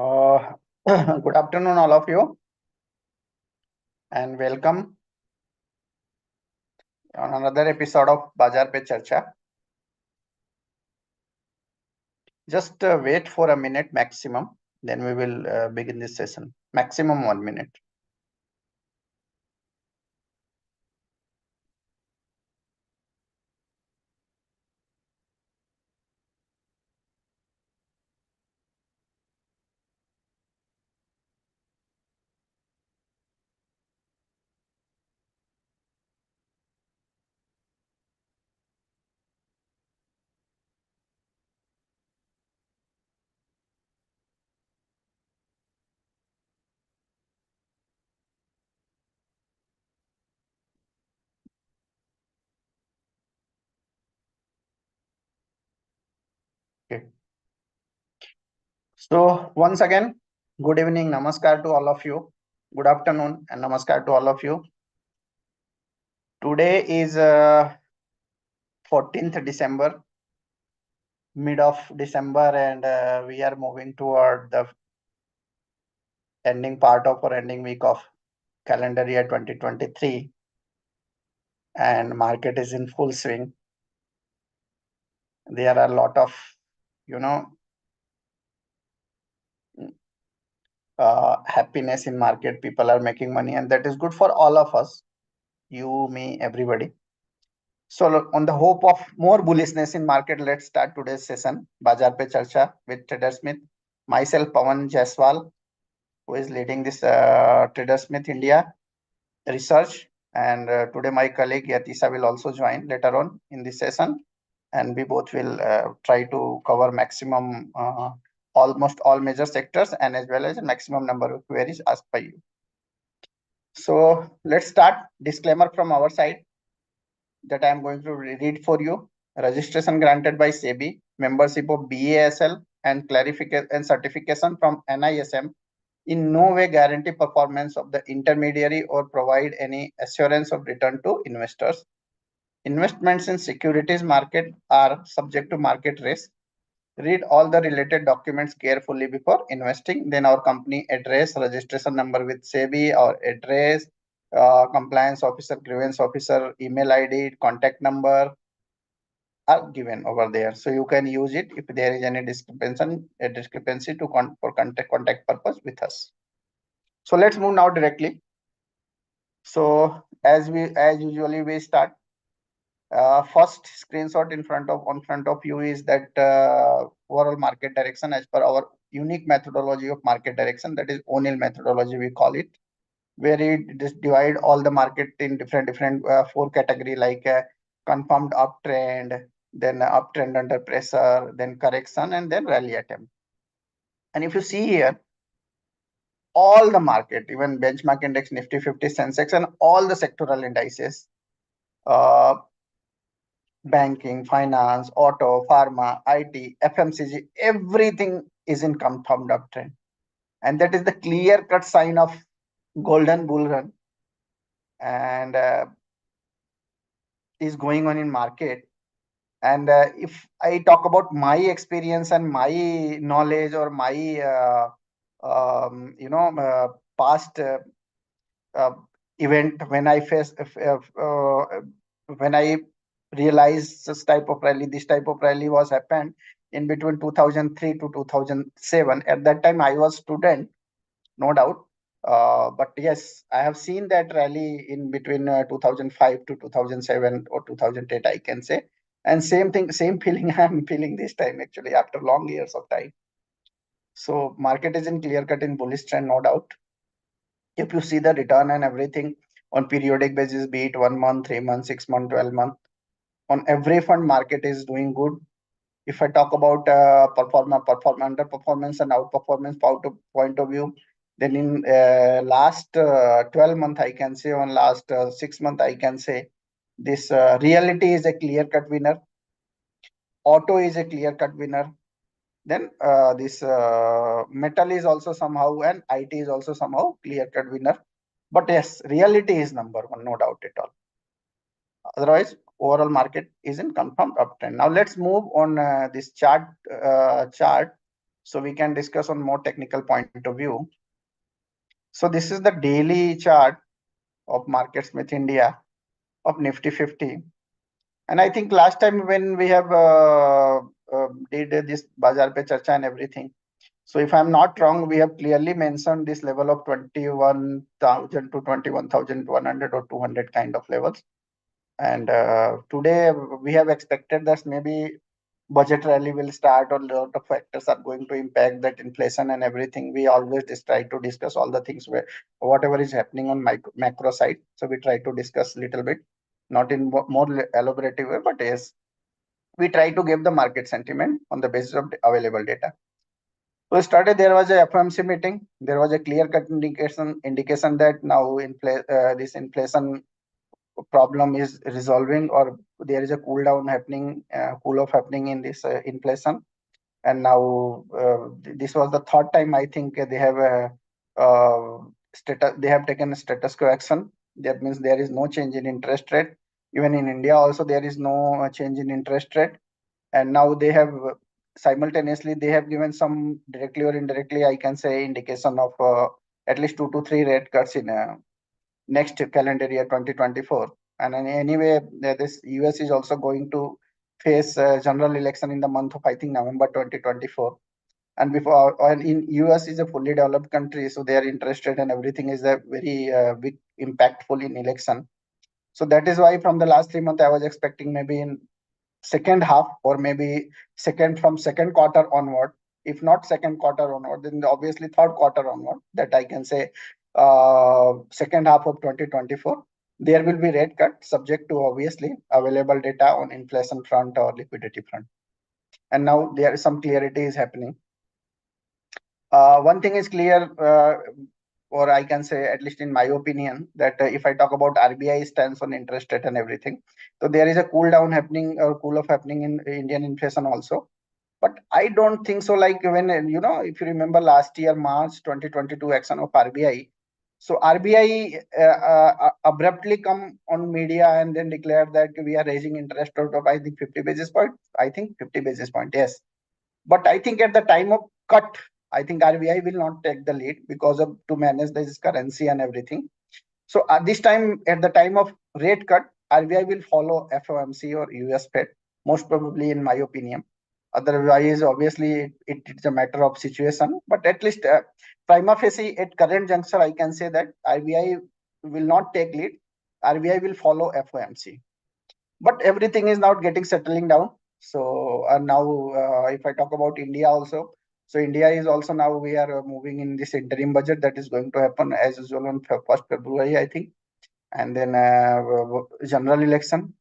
Good afternoon, all of you, and welcome on another episode of Bazaar Pe Charcha. Just wait for a minute maximum, then we will begin this session. Maximum 1 minute. Okay. So once again, good evening, namaskar to all of you. Good afternoon and namaskar to all of you. Today is 14th December, mid of December, and we are moving toward the ending part of our ending week of calendar year 2023, and market is in full swing. There are a lot of happiness in market. People are making money, and that is good for all of us, you, me, everybody. So on the hope of more bullishness in market, let's start today's session, Bazaar Pe Charcha with TraderSmith. Myself, Pawan Jaiswal, who is leading this TraderSmith India research, and today my colleague Yatisa will also join later on in this session, and we both will try to cover maximum almost all major sectors, and as well as a maximum number of queries asked by you. So let's start. Disclaimer from our side that I am going to read for you. Registration granted by SEBI, membership of BHEL, and clarification and certification from NISM in no way guarantee performance of the intermediary or provide any assurance of return to investors. Investments in securities market are subject to market risk. Read all the related documents carefully before investing. Then our company address, registration number with SEBI, our address, compliance officer, grievance officer, email ID, contact number are given over there. So you can use it if there is any discrepancy to for contact purpose with us. So let's move now directly. So as usually we start. First screenshot on front of you is that overall market direction as per our unique methodology of market direction, that is O'Neill methodology we call it, where we divide all the market in different four category, like confirmed uptrend, then uptrend under pressure, then correction, and then rally attempt. And if you see here, all the market, even benchmark index, Nifty 50, Sensex, and all the sectoral indices, banking, finance, auto, pharma, IT, FMCG, everything is in confirmed uptrend. And that is the clear-cut sign of golden bull run, and is going on in market. And if I talk about my experience and my knowledge, or my past event, when I when I realized this type of rally was happened in between 2003 to 2007. At that time I was student, no doubt, but yes, I have seen that rally in between 2005 to 2007 or 2008, I can say. And same feeling I'm feeling this time, actually, after long years of time. So market is in clear cut in bullish trend, no doubt. If you see the return and everything on periodic basis, be it 1 month, 3 months, 6 months, 12 months, on every fund, market is doing good. If I talk about underperformance and outperformance point of view, then in last 12 months, I can say, on last 6 months, I can say, this Realty is a clear-cut winner. Auto is a clear-cut winner. Then this metal is also somehow, and IT is also somehow clear-cut winner. But yes, Realty is number one, no doubt at all. Otherwise, overall market is in confirmed uptrend. Now let's move on this chart. so we can discuss on more technical point of view. So this is the daily chart of MarketSmith India of Nifty 50. And I think last time when we have did this Bazaar Pe Charcha and everything, so if I'm not wrong, we have clearly mentioned this level of 21,000 to 21,100 or 200 kind of levels. And today we have expected that maybe budget rally will start, or a lot of factors are going to impact that inflation and everything. We always just try to discuss all the things where whatever is happening on macro side. So we try to discuss a little bit, not in more elaborative way, but yes, we try to give the market sentiment on the basis of the available data. So started, there was a FMC meeting. There was a clear-cut indication that now this inflation problem is resolving, or there is a cool down happening, cool off happening in this inflation. And now this was the third time I think they have a they have taken a status quo action. That means there is no change in interest rate. Even in India also there is no change in interest rate. And now they have simultaneously they have given some directly or indirectly, I can say, indication of at least 2 to 3 rate cuts in next calendar year 2024. And anyway, this US is also going to face general election in the month of, I think, November 2024. And before, and in US is a fully developed country, so they are interested and everything is a very big impactful in election. So that is why from the last 3 months I was expecting maybe in second half, or maybe second quarter onward. If not second quarter onward, then obviously third quarter onward, that I can say second half of 2024, there will be rate cut, subject to obviously available data on inflation front or liquidity front. And now there is some clarity is happening. One thing is clear, or I can say, at least in my opinion, that if I talk about RBI stance on interest rate and everything, so there is a cool down happening or cool off happening in Indian inflation also. But I don't think so. Like when, if you remember last year, March 2022 action of RBI. So RBI abruptly come on media and then declare that we are raising interest rate of, I think, 50 basis point. I think 50 basis point, yes. But I think at the time of cut, I think RBI will not take the lead because of to manage this currency and everything. So at this time, at the time of rate cut, RBI will follow FOMC or US Fed, most probably, in my opinion. Otherwise, obviously, it's a matter of situation. But at least prima facie, at current juncture, I can say that RBI will not take lead. RBI will follow FOMC. But everything is now getting settling down. So now, if I talk about India also, so India is also now we are moving in this interim budget that is going to happen as usual on 1st February, I think, and then general election.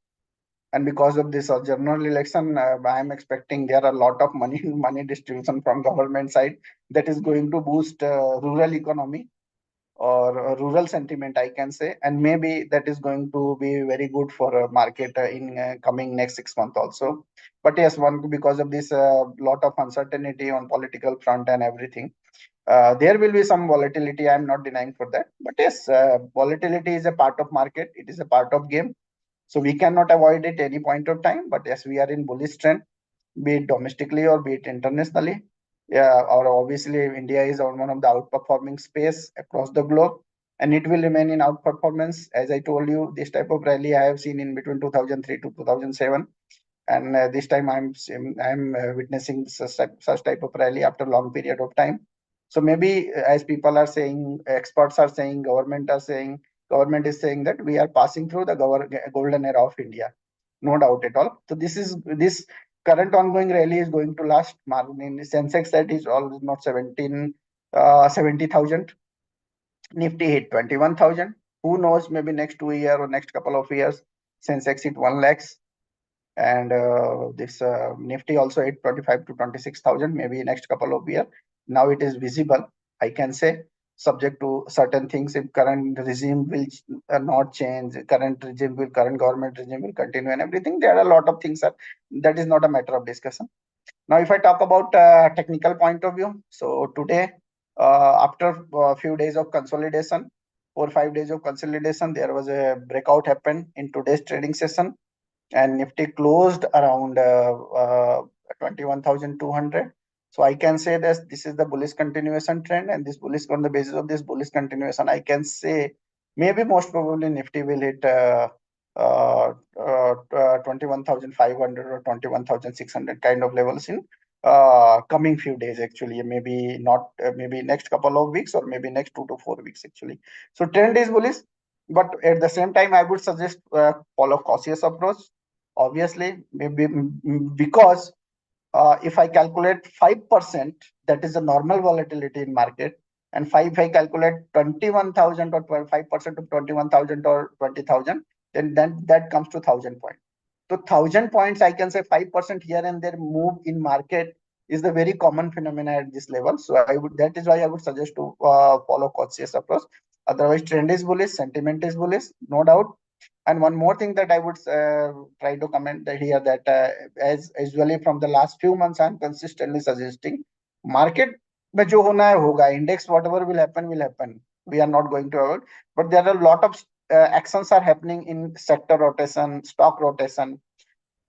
And because of this general election, I am expecting there are a lot of money distribution from government side that is going to boost rural economy or rural sentiment, I can say, and maybe that is going to be very good for market in coming next 6 months also. But yes, one, because of this lot of uncertainty on political front and everything, there will be some volatility. I'm not denying for that. But yes, volatility is a part of market. It is a part of game. So we cannot avoid it any point of time. But yes, we are in bullish trend, be it domestically or be it internationally. Yeah, or obviously India is on one of the outperforming space across the globe, and it will remain in outperformance. As I told you, this type of rally I have seen in between 2003 to 2007, and this time I'm witnessing such type of rally after a long period of time. So maybe as people are saying, experts are saying, government is saying that we are passing through the golden era of India, no doubt at all. So this current ongoing rally is going to last. In Sensex, that is almost 70,000. Nifty hit 21,000. Who knows? Maybe next 2 years or next couple of years, Sensex hit 1 lakhs. And this Nifty also hit 25 to 26,000. Maybe next couple of years. Now it is visible, I can say, subject to certain things. If current regime will not change, current government regime will continue and everything, there are a lot of things that is not a matter of discussion. Now, if I talk about technical point of view, so today, after a few days of consolidation, 4 or 5 days of consolidation, there was a breakout happened in today's trading session, and Nifty closed around 21,200. So I can say that this is the bullish continuation trend, and this bullish, on the basis of this bullish continuation, I can say maybe most probably Nifty will hit 21,500 or 21,600 kind of levels in coming few days. Actually, maybe not, maybe next couple of weeks, or maybe next 2 to 4 weeks actually. So trend is bullish, but at the same time, I would suggest follow cautious approach. Obviously, maybe because if I calculate 5%, that is the normal volatility in market, and if I calculate 21,000 or 5% of 21,000 or 20,000, then that comes to 1,000 points. So 1,000 points, I can say 5% here and there move in market is the very common phenomena at this level. So that is why I would suggest to follow cautious approach. Otherwise, trend is bullish, sentiment is bullish, no doubt. And one more thing that I would try to comment here, that as usually from the last few months, I'm consistently suggesting market में जो होना है होगा, index whatever will happen. We are not going to avoid, but there are a lot of actions are happening in sector rotation, stock rotation.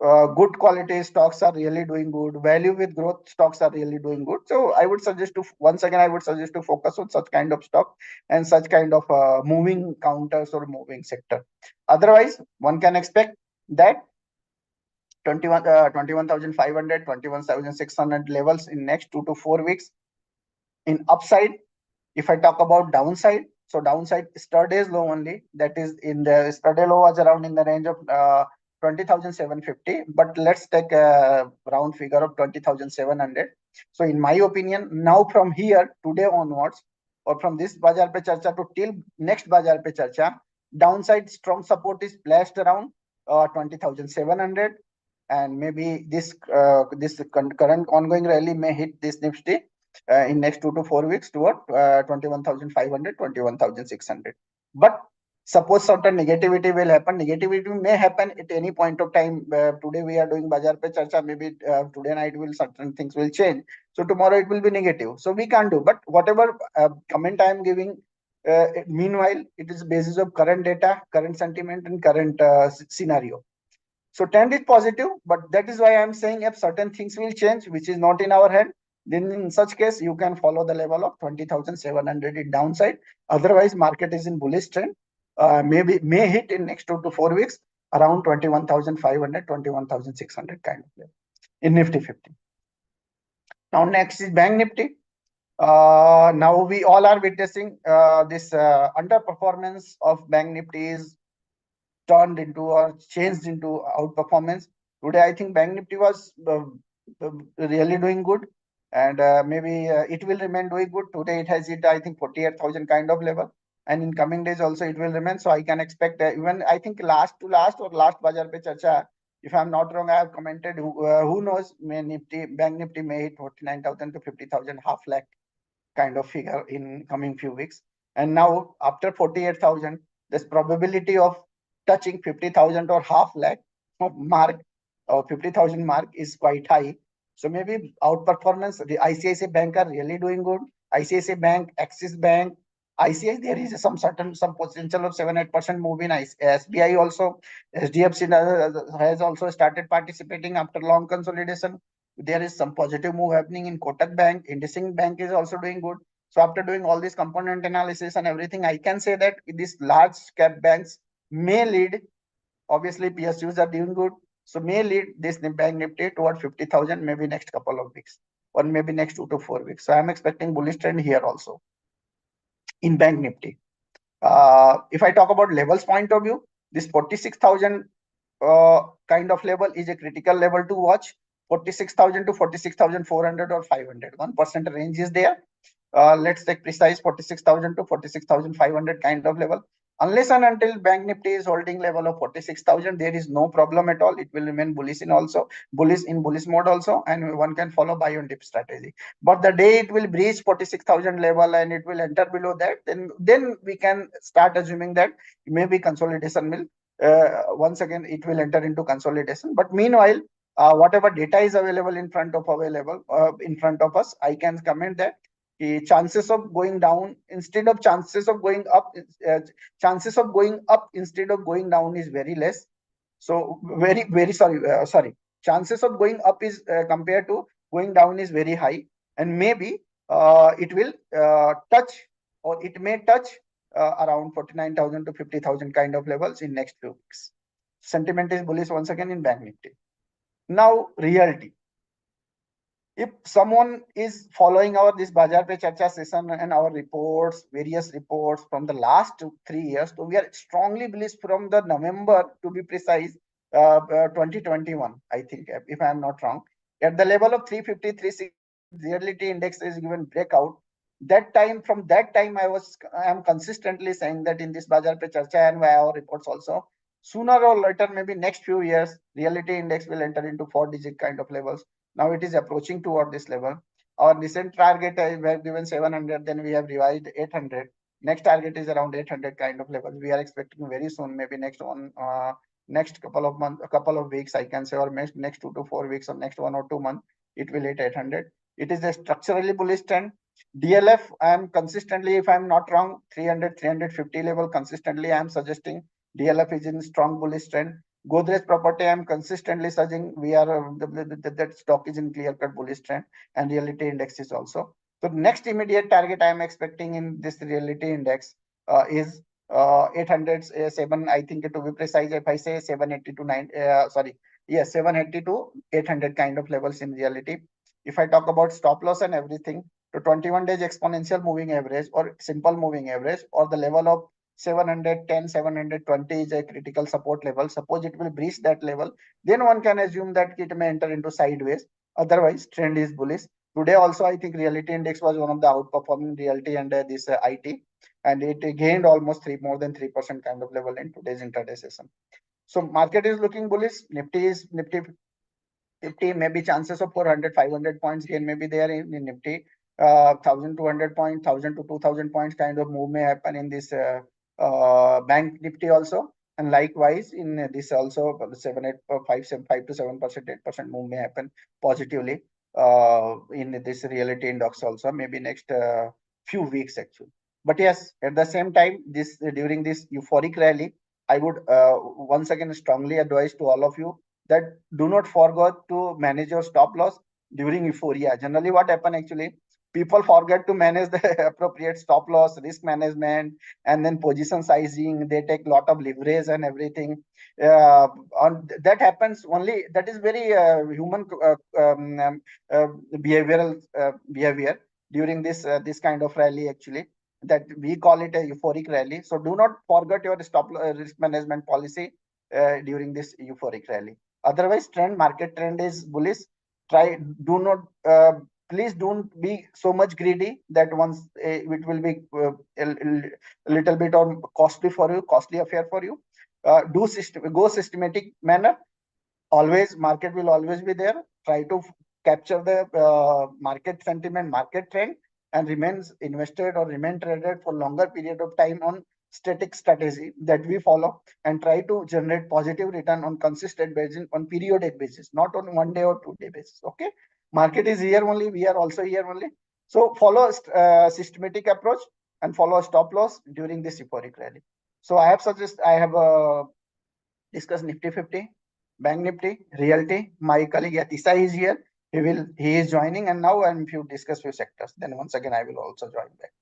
Good quality stocks are really doing good. Value with growth stocks are really doing good. So I would suggest to, once again, I would suggest to focus on such kind of stock and such kind of moving counters or moving sector. Otherwise, one can expect that 21,500, 21,600 levels in next 2 to 4 weeks in upside. If I talk about downside, so downside yesterday's low only, that is in the yesterday low was around in the range of 20,750, but let's take a round figure of 20,700. So in my opinion, now from here today onwards, or from this Bazaar pe Charcha to till next Bazaar pe Charcha, downside strong support is placed around 20,700, and maybe this current ongoing rally may hit this Nifty in next 2 to 4 weeks toward 21,500, 21,600. But suppose certain negativity will happen. Negativity may happen at any point of time. Today we are doing Bazaar pe Charcha. Maybe today night certain things will change. So tomorrow it will be negative. So we can't do. But whatever comment I am giving, meanwhile, it is basis of current data, current sentiment, and current scenario. So trend is positive, but that is why I am saying if certain things will change, which is not in our hand, then in such case, you can follow the level of 20,700 in downside. Otherwise, market is in bullish trend. May hit in next 2 to 4 weeks around 21,500, 21,600 kind of level in Nifty 50. Now next is Bank Nifty. Now we all are witnessing this underperformance of Bank Nifty is turned into or changed into outperformance. Today, I think Bank Nifty was really doing good, and maybe it will remain doing good. Today, it has hit, I think, 48,000 kind of level, and in coming days also it will remain. So I can expect even, I think, last Bazaar pe Charcha, if I'm not wrong, I have commented, who knows, Bank Nifty may hit 49,000 to 50,000, half lakh kind of figure in coming few weeks. And now after 48,000, there's probability of touching 50,000 or half lakh mark, or 50,000 mark is quite high. So maybe outperformance, the ICICI Bank are really doing good. ICICI Bank, Axis Bank, ICICI, there is some potential of 7-8% move in SBI also. SDFC has also started participating after long consolidation. There is some positive move happening in Kotak Bank. IndusInd Bank is also doing good. So after doing all this component analysis and everything, I can say that these large cap banks may lead. Obviously, PSUs are doing good, so may lead this Bank Nifty toward 50,000 maybe next couple of weeks, or maybe next 2 to 4 weeks. So I'm expecting bullish trend here also in Bank Nifty. If I talk about levels point of view, this 46,000 kind of level is a critical level to watch. 46,000 to 46,400 or 500, 1% range is there. Let's take precise 46,000 to 46,500 kind of level. Unless and until Bank Nifty is holding level of 46,000, there is no problem at all. It will remain bullish in bullish mode also, and one can follow buy on dip strategy. But the day it will breach 46,000 level and it will enter below that, then we can start assuming that maybe consolidation will once again it will enter into consolidation. But meanwhile, whatever data is available in front of us, I can comment that the chances of going down instead of chances of going up, chances of going up instead of going down is very less. So very sorry. Chances of going up is compared to going down is very high. and maybe it will touch, or it may touch around 49,000 to 50,000 kind of levels in next few weeks. Sentiment is bullish once again in Bank Nifty. Now, Realty. If someone is following our this Bazaar Pe Charcha session and our reports, various reports from the last 3 years, so we are strongly bullish from the November, to be precise, 2021, I think, if I am not wrong. At the level of 350, 360, Realty Index is given breakout. That time, from that time, I am consistently saying that in this Bazaar Pe Charcha and via our reports also, sooner or later, maybe next few years, Realty Index will enter into 4-digit kind of levels. Now it is approaching toward this level. Our recent target we have given 700, then we have revised 800. Next target is around 800 kind of levels. We are expecting very soon, maybe next couple of months, a couple of weeks, I can say, or next 2 to 4 weeks, or next 1 or 2 months, it will hit 800. It is a structurally bullish trend. DLF, I am consistently, if I am not wrong, 300, 350 level consistently I am suggesting. DLF is in strong bullish trend. Godrej Property, I'm consistently surging. We are that stock is in clear-cut bullish trend, and Realty Index is also. So next immediate target I am expecting in this Realty Index is 800, 7. I think to be precise, if I say 780 to 9, 780 to 800 kind of levels in Realty. If I talk about stop loss and everything, to 21 days exponential moving average or simple moving average, or the level of 710, 720 is a critical support level. Suppose it will breach that level, then one can assume that it may enter into sideways. Otherwise, trend is bullish. Today also, I think Realty Index was one of the outperforming Realty and this IT, and it gained almost more than 3% kind of level in today's intraday session. So market is looking bullish. Nifty 50, maybe chances of 400, 500 points gain may be there in Nifty. 1,200 points, 1,000 to 2,000 points kind of move may happen in this Bank Nifty also. And likewise, in this also, 5 to 7%, 8% move may happen positively in this Realty Index also, maybe next few weeks actually. But yes, at the same time, during this euphoric rally, I would once again strongly advise to all of you that do not forget to manage your stop loss during euphoria. Generally, what happen actually, people forget to manage the appropriate stop loss, risk management, and then position sizing. They take a lot of leverage and everything. That happens only. That is very human behavioral behavior during this kind of rally actually. That we call it a euphoric rally. So do not forget your risk management policy during this euphoric rally. Otherwise, market trend is bullish. Do not, please don't be so much greedy that once it will be a little bit or costly affair for you. Go systematic manner. Always, market will always be there. Try to capture the market sentiment, market trend, and remains invested or remain traded for longer period of time on static strategy that we follow, and try to generate positive return on consistent basis, on periodic basis, not on 1 day or 2 day basis. Okay, market is here only, we are also here only. So follow systematic approach and follow stop loss during this euphoric rally. So I have discussed Nifty 50, Bank Nifty, Realty. My colleague Yatisa is here. He is joining, and now I'm few discuss few sectors. Then once again I will also join back.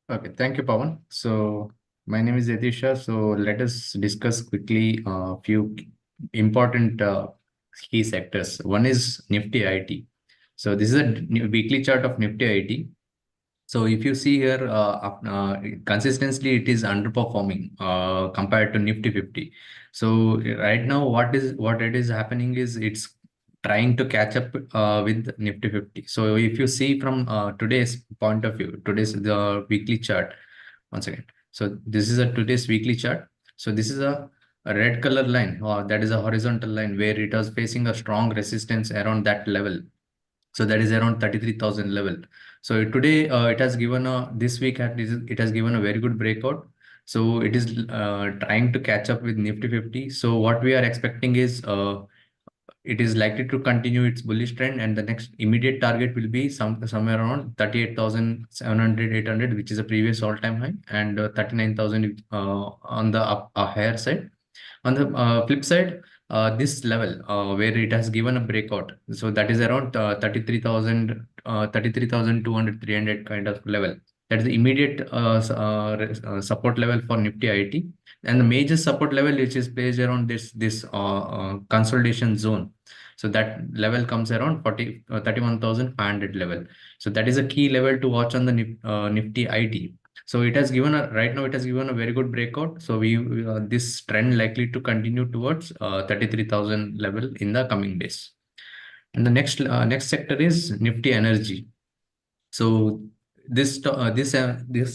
Okay, thank you, Pawan. So my name is Yatisha. So let us discuss quickly a few important key sectors. One is Nifty IT. So this is a weekly chart of Nifty IT. So if you see here, consistently it is underperforming compared to Nifty 50. So right now, what it is happening is it's trying to catch up with Nifty 50. So if you see from today's point of view, today's the weekly chart. Once again, so this is today's weekly chart. So this is a red color line, that is a horizontal line where it was facing a strong resistance around that level. So that is around 33,000 level. So today it has given this week it has given a very good breakout. So it is trying to catch up with Nifty 50. So what we are expecting is it is likely to continue its bullish trend, and the next immediate target will be somewhere around 38,700, 800, which is a previous all-time high, and 39,000 on the higher side. On the flip side, this level where it has given a breakout. So that is around 33,000, 33,200, 300 kind of level. That is the immediate support level for Nifty IT. And the major support level which is placed around this consolidation zone. So that level comes around 31,500 level. So that is a key level to watch on the Nifty IT. So it has given a right now it has given a very good breakout. So this trend likely to continue towards 33,000 level in the coming days. And the next sector is Nifty Energy. So this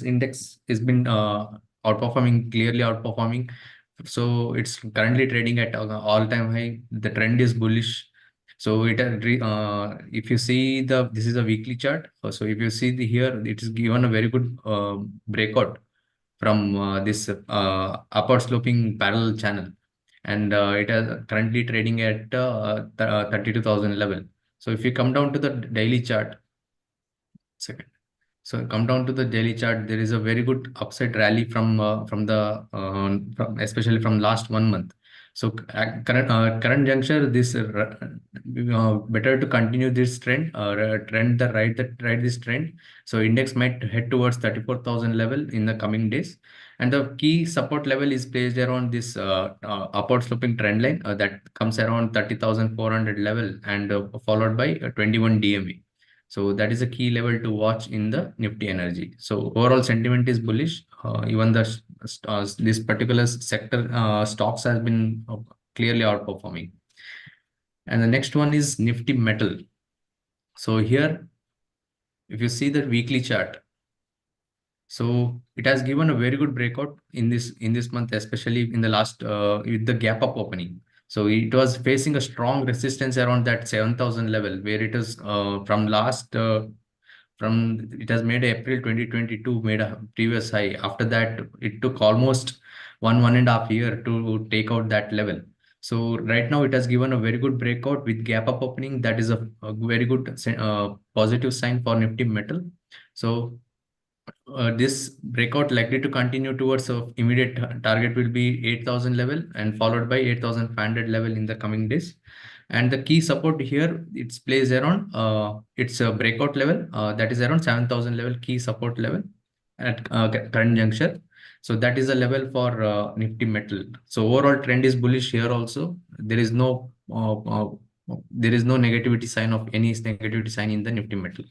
index has been clearly outperforming. So it's currently trading at all-time high. The trend is bullish. So if you see this is a weekly chart. So if you see here, it is given a very good breakout from this upward sloping parallel channel, and it is currently trading at 32,000 level. So if you come down to the daily chart, second. So come down to the daily chart, there is a very good upside rally from especially from last 1 month. So current juncture, this better to continue this trend or ride this trend. So index might head towards 34,000 level in the coming days, and the key support level is placed around this upward sloping trend line that comes around 30,400 level, and followed by 21 DMA. So that is a key level to watch in the Nifty Energy. So overall sentiment is bullish. Even this particular sector stocks has been clearly outperforming. And the next one is Nifty Metal. So here, if you see the weekly chart, so it has given a very good breakout in this month, especially in the last with the gap up opening. So it was facing a strong resistance around that 7,000 level, where it is it has made April 2022 made a previous high. After that, it took almost one and a half year to take out that level. So right now it has given a very good breakout with gap up opening. That is a very good positive sign for Nifty Metal. So this breakout likely to continue towards immediate target will be 8,000 level, and followed by 8,500 level in the coming days. And the key support here, it's placed around it's a breakout level that is around 7,000 level, key support level at current juncture. So that is the level for Nifty Metal. So overall trend is bullish here also. There is no negativity sign of any negativity sign in the Nifty Metal.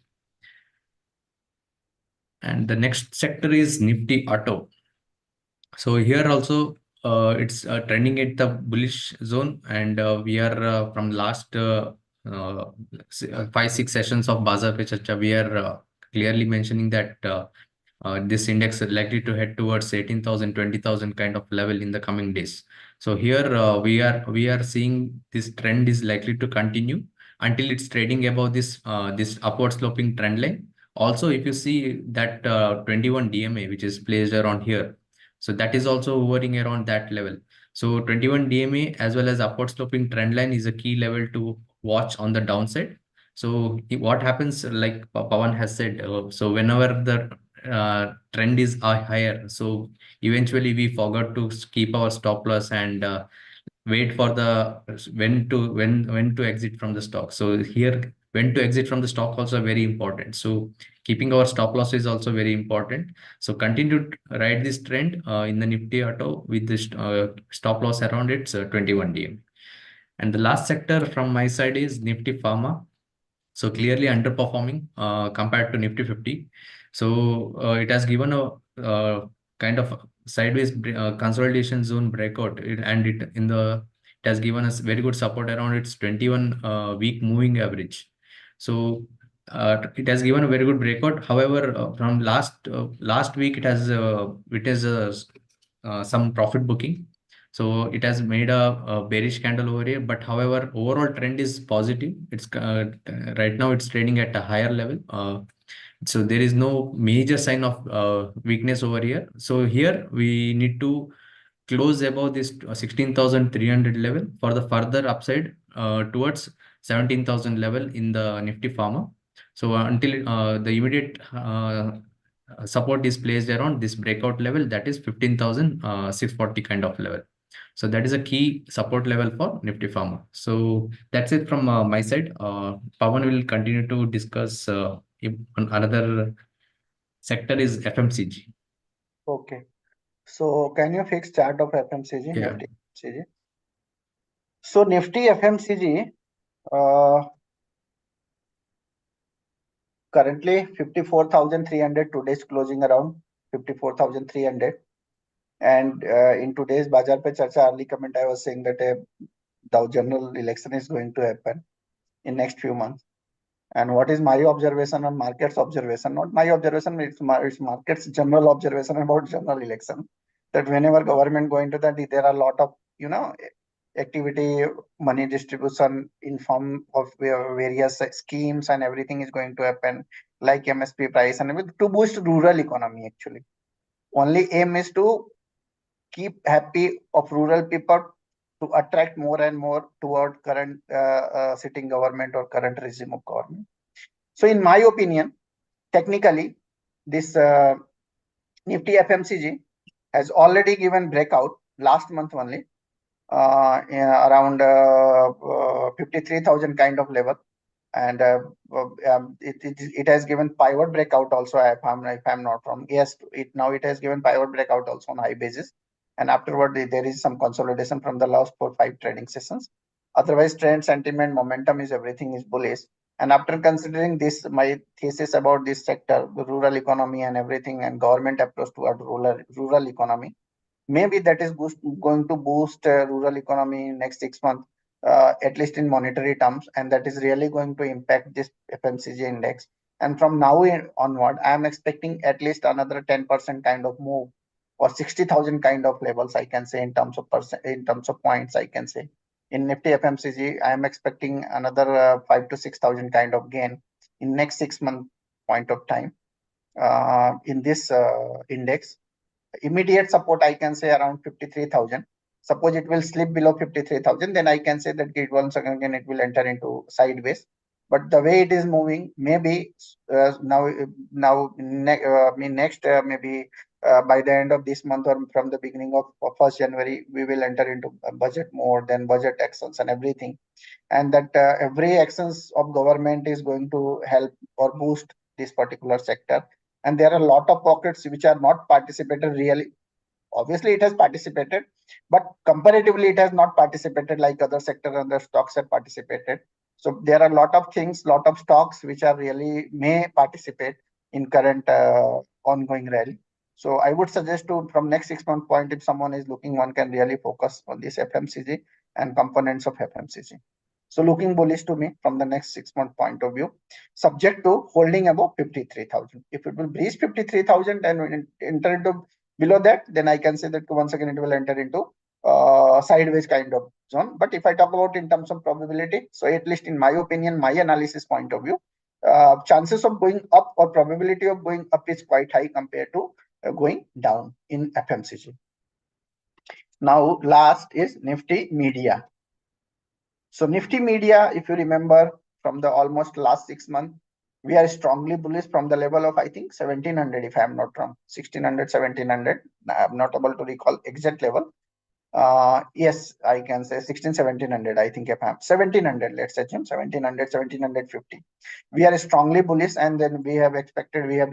And the next sector is Nifty Auto. So here also it's trending at the bullish zone, and we are from last 5-6 sessions of Bazaar Pe Charcha, we are clearly mentioning that this index is likely to head towards 18,000, 20,000 kind of level in the coming days. So here we are seeing this trend is likely to continue until it's trading above this upward sloping trend line. Also, if you see that 21 DMA, which is placed around here, so that is also hovering around that level. So 21 DMA as well as upward sloping trend line is a key level to watch on the downside. So what happens, like Pawan has said, so whenever the trend is higher, so eventually we forgot to keep our stop loss and wait for the when to exit from the stock. So here, when to exit from the stock also very important. So keeping our stop loss is also very important. So continue to ride this trend in the Nifty Auto with this stop loss around its 21 DM. And the last sector from my side is Nifty Pharma. So clearly underperforming compared to Nifty 50. So it has given a kind of sideways consolidation zone breakout, it has given us very good support around its 21 week moving average. So it has given a very good breakout. However, from last week, it has some profit booking. So it has made a bearish candle over here, but however, overall trend is positive. It's right now it's trading at a higher level. So there is no major sign of weakness over here. So here we need to close above this 16,300 level for the further upside towards 17,000 level in the Nifty Pharma. So until the immediate support is placed around this breakout level, that is 15,640 kind of level. So that is a key support level for Nifty Pharma. So that's it from my side. Pawan will continue to discuss another sector is FMCG. Okay. So can you fix chart of FMCG, Yeah. Nifty FMCG? So Nifty FMCG, uh, currently 54,300, today's closing around 54,300. And in today's Bazaar Pe Charcha early comment, I was saying that the general election is going to happen in next few months. And what is my observation on markets observation? Not my observation, it's markets general observation about general election. That whenever government going to that, there are a lot of, activity, money distribution in form of various schemes and everything is going to happen, like MSP price and everything, to boost rural economy actually. Only aim is to keep happy of rural people, to attract more and more toward current sitting government or current regime of government. So in my opinion, technically, this Nifty FMCG has already given breakout last month only, around 53,000 kind of level. And it has given pivot breakout also, if I'm not wrong. Yes, it has given pivot breakout also on high basis. And afterward, there is some consolidation from the last 4-5 trading sessions. Otherwise, trend sentiment, momentum is everything is bullish. And after considering this, my thesis about this sector, the rural economy and everything, and government approach toward rural economy, maybe that is going to boost rural economy in next 6 months, at least in monetary terms, and that is really going to impact this FMCG index. And from now onward, I am expecting at least another 10% kind of move, or 60,000 kind of levels, I can say, in terms of in terms of points, I can say. In Nifty FMCG, I am expecting another 5 to 6,000 kind of gain in next 6 month point of time in this index. Immediate support, I can say around 53,000. Suppose it will slip below 53,000, then I can say that it once again it will enter into sideways. But the way it is moving, maybe next maybe by the end of this month or from the beginning of 1st January, we will enter into budget mode, then budget actions and everything. And that every actions of government is going to help or boost this particular sector. And there are a lot of pockets which are not participated really. Obviously, it has participated, but comparatively, it has not participated like other sectors and the stocks have participated. So there are a lot of things, lot of stocks which are really may participate in current ongoing rally. So I would suggest to, from next 6 month point, if someone is looking, one can really focus on this FMCG and components of FMCG. So looking bullish to me from the next 6 month point of view, subject to holding above 53,000. If it will breach 53,000 and enter into below that, then I can say that once again it will enter into sideways kind of zone. But if I talk about in terms of probability, so at least in my opinion, my analysis point of view, chances of going up or probability of going up is quite high compared to going down in FMCG. Now last is Nifty Media. So Nifty Media, if you remember from the almost last 6 months, we are strongly bullish from the level of, I think, 1700, if I am not wrong, 1600, 1700. I'm not able to recall exact level. Yes, I can say 16, 1700, I think, if I'm 1700, let's assume 1700, 1750. We are strongly bullish, and then we have expected, we have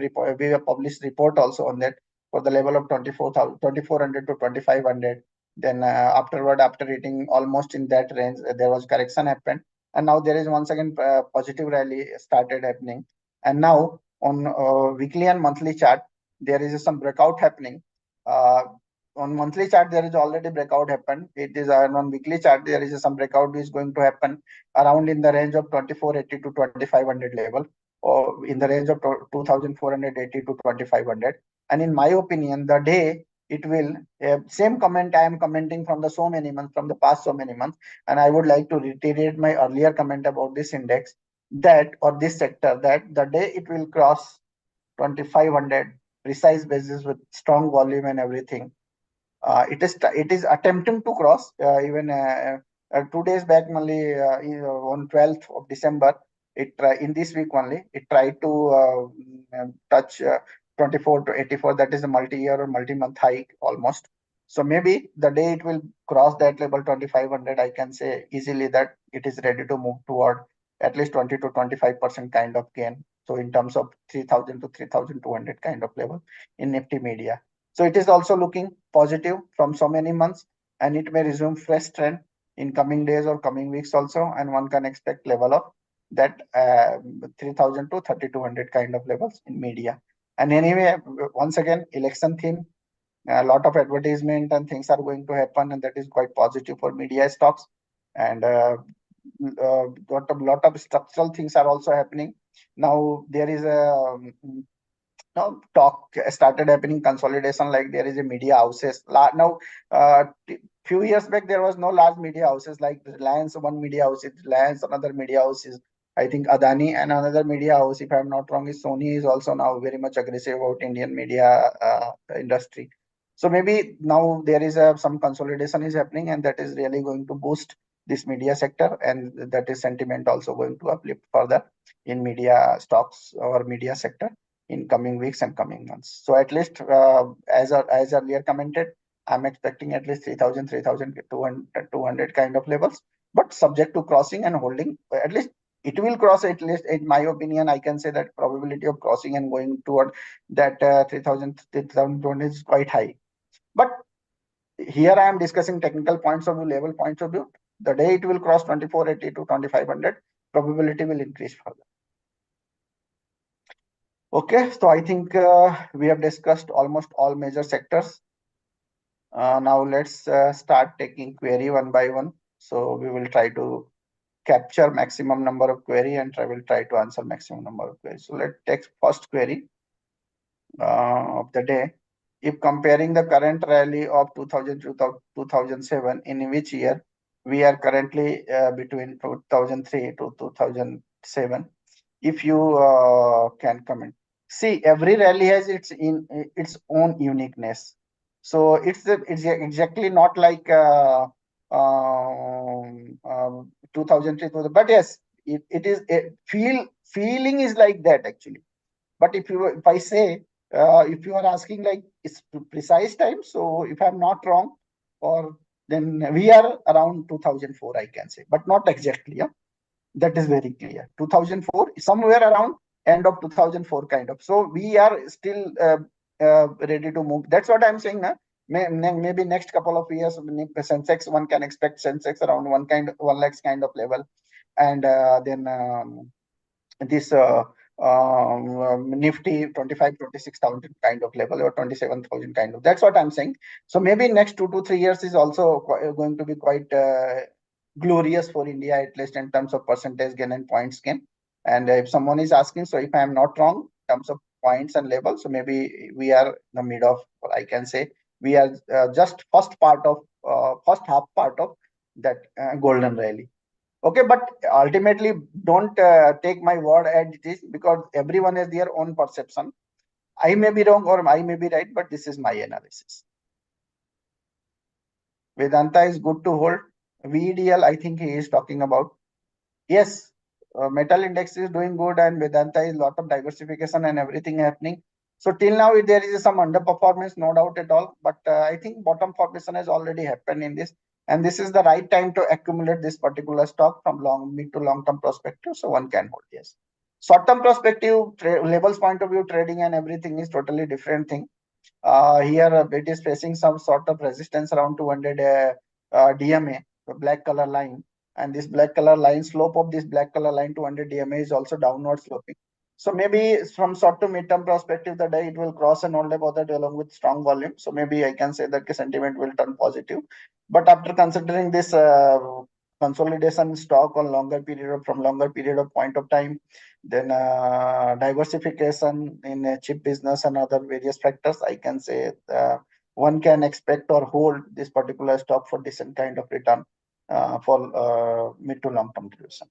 published report also on that for the level of 2400 to 2500. Then afterward, after hitting almost in that range, there was correction happened, and now there is once again positive rally started happening. And now on weekly and monthly chart, there is some breakout happening. On monthly chart, there is already breakout happened. It is on weekly chart, there is some breakout is going to happen around in the range of 2480 to 2500 level, or in the range of 2480 to 2500. And in my opinion, the day it will, same comment I am commenting from the so many months, from the past so many months, and I would like to reiterate my earlier comment about this index, that, or this sector, that the day it will cross 2500 precise basis with strong volume and everything, it is attempting to cross, even 2 days back only, on 12th of December, in this week only, it tried to touch 24 to 84. That is a multi-year or multi-month high almost. So maybe the day it will cross that level 2500, I can say easily that it is ready to move toward at least 20 to 25% kind of gain. So in terms of 3000 to 3200 kind of level in Nifty media. So it is also looking positive from so many months, and it may resume fresh trend in coming days or coming weeks also, and one can expect level of that 3000 to 3200 kind of levels in media. And anyway, once again, election theme, a lot of advertisement and things are going to happen, and that is quite positive for media stocks. And lot of structural things are also happening. Now there is a talk started happening consolidation, like there is a media houses now. Few years back there was no large media houses like Reliance. One media house is Reliance, another media house is I think Adani, and another media house, if I'm not wrong, is Sony, is also now very much aggressive about Indian media industry. So maybe now there is some consolidation is happening, and that is really going to boost this media sector, and that is sentiment also going to uplift further in media stocks or media sector in coming weeks and coming months. So at least as earlier commented, I'm expecting at least 3000, 3200 kind of levels, but subject to crossing and holding. At least it will cross, at least in my opinion. I can say that probability of crossing and going toward that 3000, 3020 is quite high. But here I am discussing technical points of view, level points of view. The day it will cross 2480 to 2500, probability will increase further. Okay, so I think we have discussed almost all major sectors. Now let's start taking query one by one. So we will try to capture maximum number of query, and I will try to answer maximum number of queries. So let's take first query of the day. If comparing the current rally of 2000 to 2007, in which year we are currently between 2003 to 2007, if you can comment. See, every rally has its own uniqueness. So it's exactly not like 2003, but yes, it is a feeling is like that actually. But if I say if you are asking like it's precise time, so if I'm not wrong, or then we are around 2004, I can say, but not exactly. Yeah, that is very clear. 2004, somewhere around end of 2004 kind of. So we are still ready to move. That's what I'm saying. Maybe next couple of years, Sensex, one can expect Sensex around 1 lakhs kind of level, and then this Nifty 25, 26,000 kind of level, or 27,000 kind of. That's what I'm saying. So maybe next 2 to 3 years is also going to be quite glorious for India, at least in terms of percentage gain and points gain. And if someone is asking, so if I am not wrong in terms of points and levels, so maybe we are in the mid of, or I can say we are just first half part of that golden rally. Okay, but ultimately don't take my word as it is, because everyone has their own perception. I may be wrong or I may be right, but this is my analysis. Vedanta is good to hold. VDL, I think he is talking about. Yes, metal index is doing good, and Vedanta is lot of diversification and everything happening. So till now there is some underperformance, no doubt at all. But I think bottom formation has already happened in this, and this is the right time to accumulate this particular stock from mid to long term perspective. So one can hold. Yes, short term perspective, levels point of view, trading and everything is totally different thing. Here it is facing some sort of resistance around 200 DMA, the black color line, and this black color line, slope of this black color line 200 DMA is also downward sloping. So maybe from short to mid-term perspective, the day it will cross and hold about that along with strong volume. So maybe I can say that the sentiment will turn positive. But after considering this consolidation stock on longer period of point of time, then diversification in a chip business and other various factors, I can say one can expect or hold this particular stock for decent kind of return for mid to long term duration.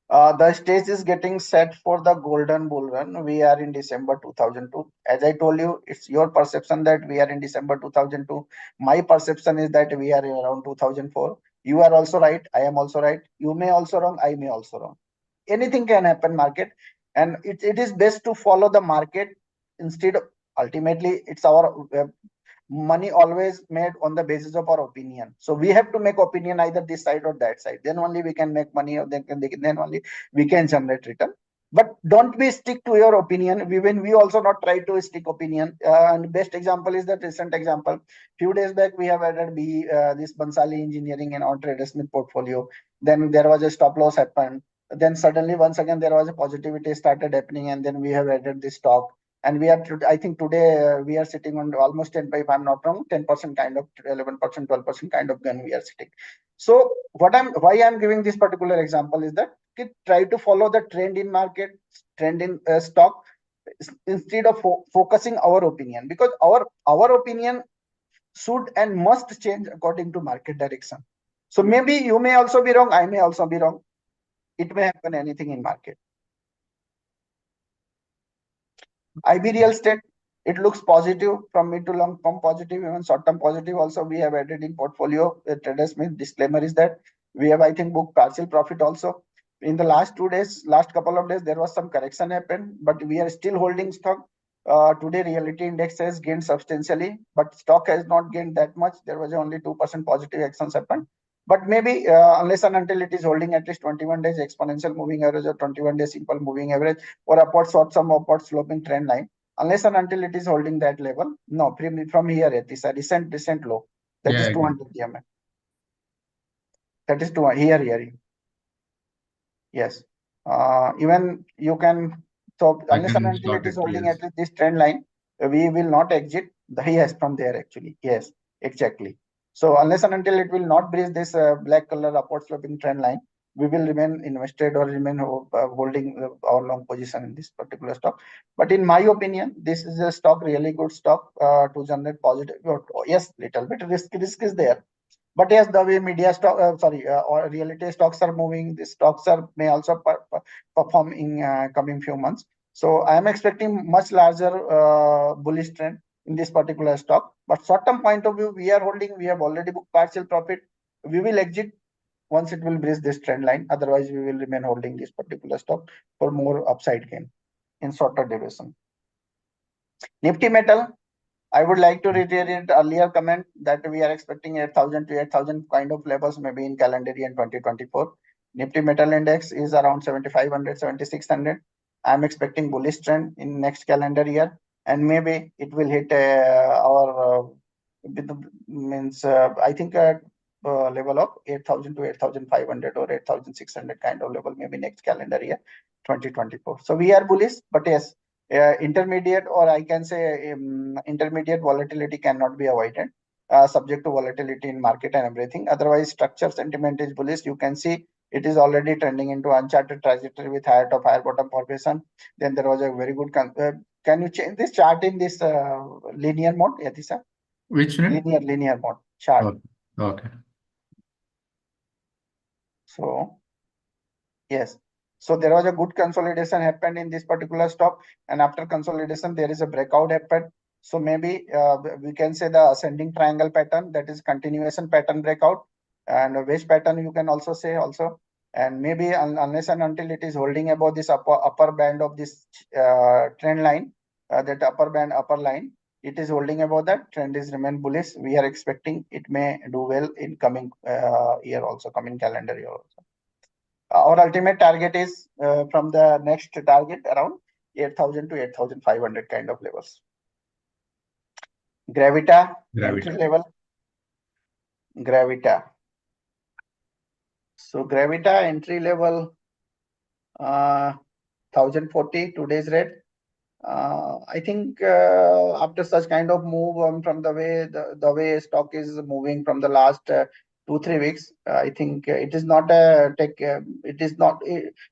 The stage is getting set for the golden bull run. We are in December 2002. As I told you, it's your perception that we are in December 2002. My perception is that we are around 2004. You are also right. I am also right. You may also wrong. I may also wrong. Anything can happen market, and it is best to follow the market instead of, ultimately it's our money always made on the basis of our opinion. So we have to make opinion either this side or that side. Then only we can make money, or then only we can generate return. But don't be stick to your opinion. We also not try to stick opinion. And best example is that recent example. Few days back we have added this Bansali Engineering in our TraderSmith portfolio. Then there was a stop loss happened. Then suddenly once again there was a positivity started happening, and then we have added this stock. And we are, I think today we are sitting on almost 10, if I'm not wrong, 10% kind of 11%, 12% kind of gun we are sitting. So why I'm giving this particular example is that try to follow the trend in market, trend in stock, instead of focusing our opinion, because our opinion should and must change according to market direction. So maybe you may also be wrong, I may also be wrong. It may happen anything in market. IB real estate, it looks positive from mid to long term positive, even short term positive. Also, we have added in portfolio. TraderSmith disclaimer is that we have, I think, booked partial profit also. In the last 2 days, last couple of days, there was some correction happened, but we are still holding stock. Today, reality index has gained substantially, but stock has not gained that much. There was only 2% positive actions happened. But maybe unless and until it is holding at least 21 days exponential moving average or 21 days simple moving average, or upward short some upward sloping trend line, unless and until it is holding that level, no, from here it is a recent low, that Yeah, is I agree. 200 EMA. That is here. Yes. Even you can, so I unless and can until start it is it, holding yes. at least this trend line, we will not exit the yes from there actually. Yes, exactly. So unless and until it will not breach this black color upward sloping trend line, we will remain invested or remain holding our long position in this particular stock. But in my opinion, this is a stock, really good stock to generate positive. Yes, little bit risk is there. But yes, the way media stock, or reality stocks are moving, the stocks are may also perform in coming few months. So I am expecting much larger bullish trend in this particular stock. But short-term point of view, we are holding. We have already booked partial profit. We will exit once it will breach this trend line. Otherwise, we will remain holding this particular stock for more upside gain in shorter duration. Nifty metal, I would like to reiterate earlier comment that we are expecting 8,000 to 8,000 kind of levels maybe in calendar year 2024. Nifty Metal Index is around 7,500, 7,600. I'm expecting bullish trend in next calendar year, and maybe it will hit our means I think level of 8,000 to 8,500 or 8,600 kind of level maybe next calendar year 2024. So we are bullish, but yes, intermediate, or I can say intermediate volatility cannot be avoided, subject to volatility in market and everything. Otherwise, structure sentiment is bullish. You can see it is already trending into uncharted trajectory with higher top, higher bottom formation. Then there was a very good. Can you change this chart in this linear mode, Yatisa? Which one? Linear mode chart. Okay. Okay. So yes. So there was a good consolidation happened in this particular stock, and after consolidation, there is a breakout happened. So maybe we can say the ascending triangle pattern, that is continuation pattern breakout, and a wedge pattern you can also say also. And maybe unless and until it is holding above this upper band of this trend line, that upper line, it is holding above that trend is remain bullish. We are expecting it may do well in coming year also, coming calendar year also. Our ultimate target is from the next target around 8,000 to 8,500 kind of levels. Gravita, entry level. Gravita. So Gravita entry level 1,040 today's rate. I think after such kind of move from the way stock is moving from the last 2-3 weeks, I think it is not a take. It is not.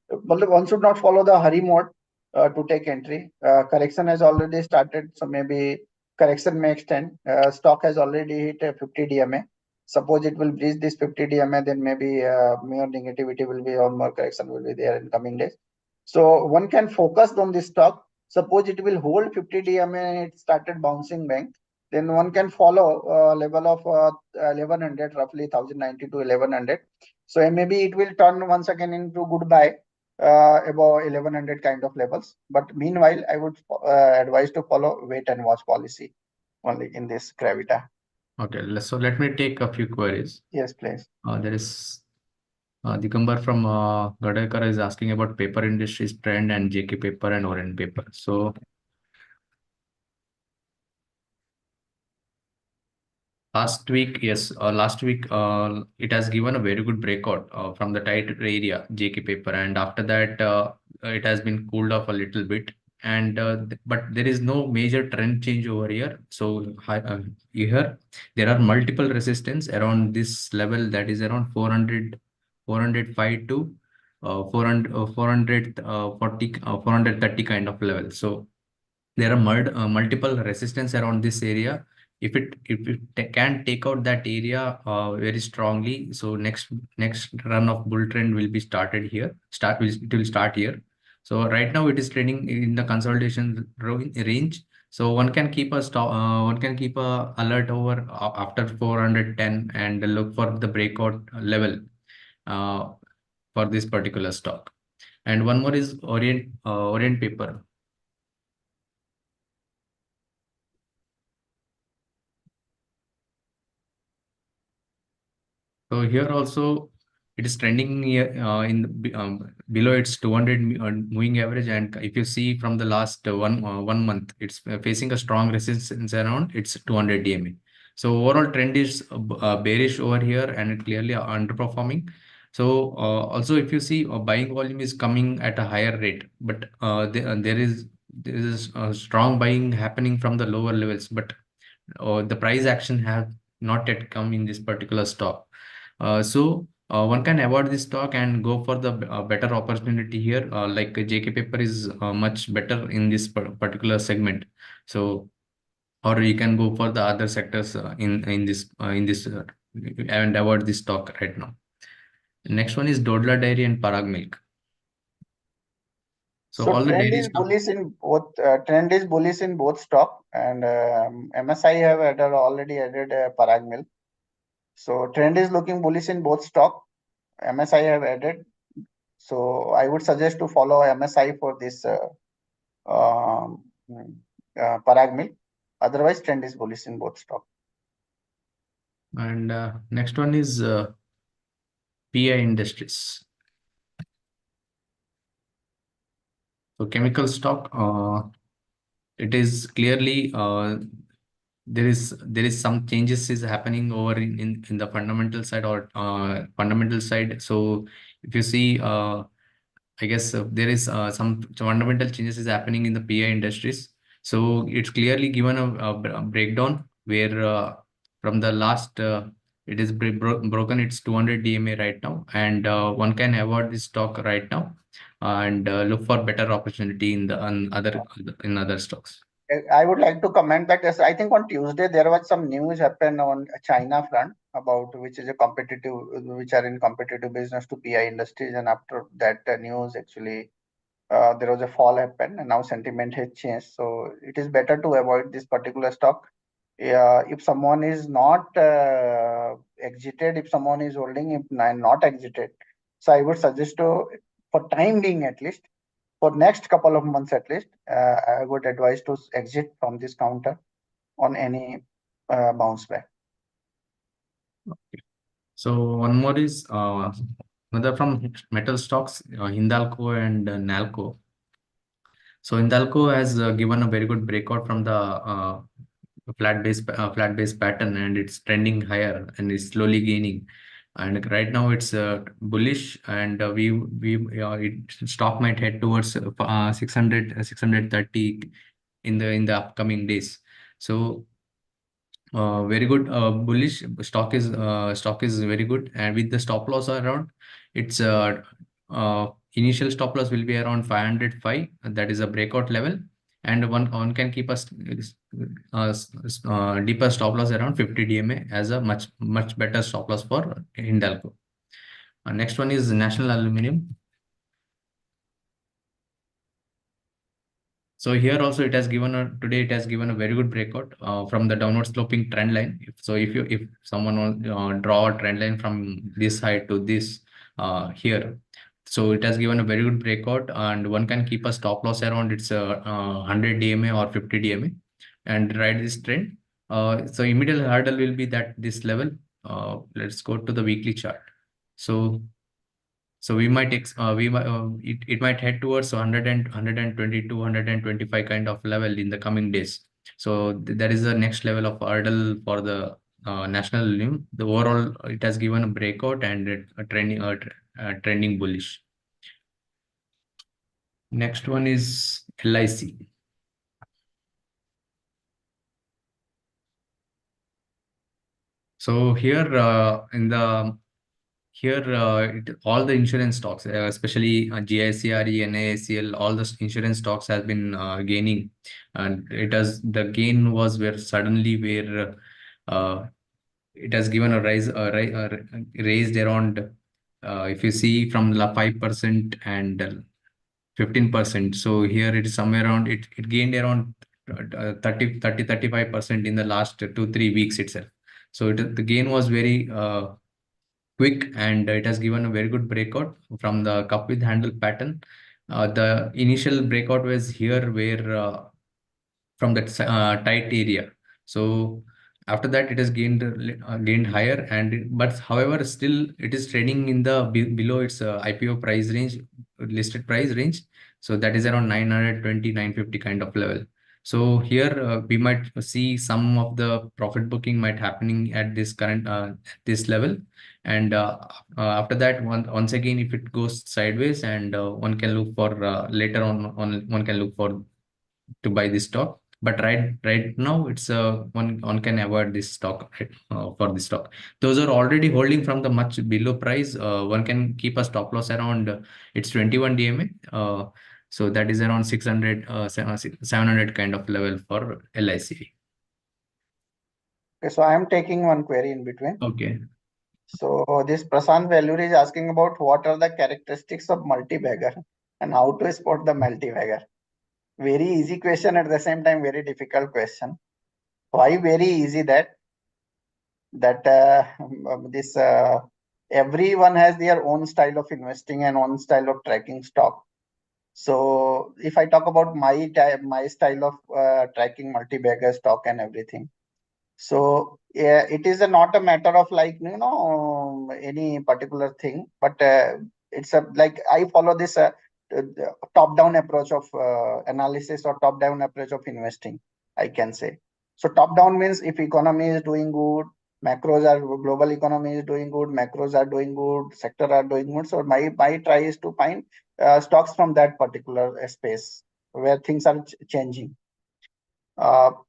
One should not follow the hurry mode to take entry. Correction has already started, so maybe correction may extend. Stock has already hit 50 DMA. Suppose it will breach this 50 DMA, then maybe more negativity will be, or more correction will be there in coming days. So one can focus on this stock. Suppose it will hold 50 DMA and it started bouncing back, then one can follow level of 1100, roughly 1,090 to 1100. So maybe it will turn once again into good buy above 1100 kind of levels. But meanwhile, I would advise to follow wait and watch policy. only in this Gravita. Okay, so let me take a few queries. Yes, please. There is Digambar from Gadekar is asking about paper industries trend and JK paper and Orient paper. So last week, yes, last week it has given a very good breakout from the tight area JK paper, and after that it has been cooled off a little bit. And but there is no major trend change over here. So here there are multiple resistance around this level, that is around 400, 405 to 400, 440, 430 kind of level. So there are multiple resistance around this area. If it can take out that area very strongly, so next run of bull trend will be started here. It will start here. So right now it is trading in the consolidation range. So one can keep a stop. One can keep a alert over after 410 and look for the breakout level uh, for this particular stock. And one more is Orient paper. So here also it is trending here, below its 200 moving average, and if you see from the last 1 month, it's facing a strong resistance around its 200 DMA. So overall trend is bearish over here and it clearly underperforming. So also if you see buying volume is coming at a higher rate, but there is a strong buying happening from the lower levels, but the price action have not yet come in this particular stock. So one can avoid this stock and go for the better opportunity here. Like JK paper is much better in this particular segment. So or you can go for the other sectors in this and avoid this stock right now. Next one is Dodla Dairy and Parag Milk. So So all the trend dairy is stock. bullish in both. Trend is bullish in both stock, and MSI have already added Parag Mill. So trend is looking bullish in both stock. MSI have added. So I would suggest to follow MSI for this um, Parag Mill. Otherwise, trend is bullish in both stock. And next one is PI Industries. So chemical stock, it is clearly there is some changes is happening over in the fundamental side or fundamental side. So if you see, I guess there is some fundamental changes is happening in the PI industries. So it's clearly given a breakdown where from the last it is broken its 200 DMA right now, and one can avoid this stock right now and look for better opportunity in other stocks. I would like to comment that yes, I think on Tuesday there was some news happened on China front about which is a competitive, which are in competitive business to PI industries, and after that news actually there was a fall happen, and now sentiment has changed. So it is better to avoid this particular stock. If someone is not exited, if someone is holding, if not exited, so I would suggest to, for time being at least, for next couple of months at least, I would advise to exit from this counter on any bounce back. So one more is another from metal stocks, Hindalco and Nalco. So Hindalco has given a very good breakout from the flat base pattern, and it's trending higher and is slowly gaining. And right now it's bullish, and stock might head towards 600 630 in the upcoming days. So very good bullish stock is very good, and with the stop loss around its initial stop loss will be around 505, and that is a breakout level, and one can keep a deeper stop loss around 50 DMA as a much better stop loss for Hindalco. Next one is National Aluminium. So here also it has given today it has given a very good breakout from the downward sloping trend line. If someone will draw a trend line from this height to this here, so it has given a very good breakout, and one can keep a stop loss around its 100 DMA or 50 DMA and ride this trend. So immediate hurdle will be that this level. Let's go to the weekly chart. So we might it might head towards 100 and 120 to 125 kind of level in the coming days. So that is the next level of hurdle for the national limb. The overall it has given a breakout and trending bullish. Next one is LIC. So here all the insurance stocks, especially GICRE and NACL, all the insurance stocks has been gaining, and the gain was where suddenly where it has given a raised around, if you see from the 5% and 15%. So here it is somewhere around it gained around 35% in the last 2-3 weeks itself. So the gain was very quick, and it has given a very good breakout from the cup with handle pattern. The initial breakout was here where from that tight area. So after that it has gained higher, and but however still it is trading in the below its IPO price range, listed price range. So that is around 920 950 kind of level. So here we might see some of the profit booking might happening at this current this level, and after that once again if it goes sideways, and one can look for later on one can look for to buy this stock. But right now it's one can avoid this stock, right, for this stock. Those are already holding from the much below price. One can keep a stop loss around it's 21 DMA. So that is around 600 700 kind of level for LIC. Okay, so I am taking one query in between. Okay. So this Prasant Valur is asking about what are the characteristics of multi-bagger and how to spot the multi-bagger. Very easy question, at the same time very difficult question. Why very easy? That this everyone has their own style of investing and own style of tracking stock. So if I talk about my style of tracking multi-bagger stock and everything, so yeah, it is not a matter of like any particular thing, but it's a like I follow this top-down approach of analysis or top-down approach of investing, I can say. So top-down means if economy is doing good, global economy is doing good, macros are doing good, sector are doing good. So my try is to find stocks from that particular space where things are changing.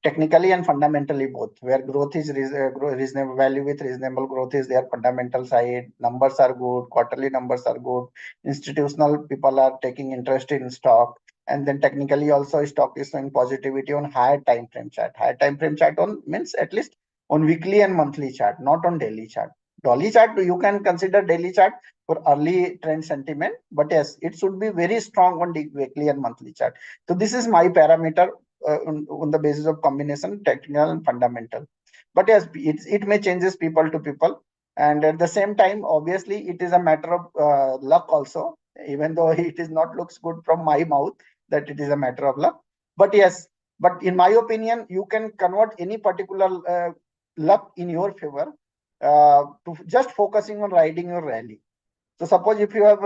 Technically and fundamentally both, where growth is reasonable, value with reasonable growth is their fundamental side, numbers are good, quarterly numbers are good, institutional people are taking interest in stock, and then technically also stock is showing positivity on higher time frame chart. Higher time frame chart on means at least on weekly and monthly chart, not on daily chart. Daily chart you can consider daily chart for early trend sentiment, but yes, it should be very strong on the weekly and monthly chart. So this is my parameter on the basis of combination technical and fundamental. But yes, it may changes people to people, and at the same time obviously it is a matter of luck also, even though it is not looks good from my mouth that it is a matter of luck. But yes, but in my opinion you can convert any particular luck in your favor to just focusing on riding your rally. So suppose if you have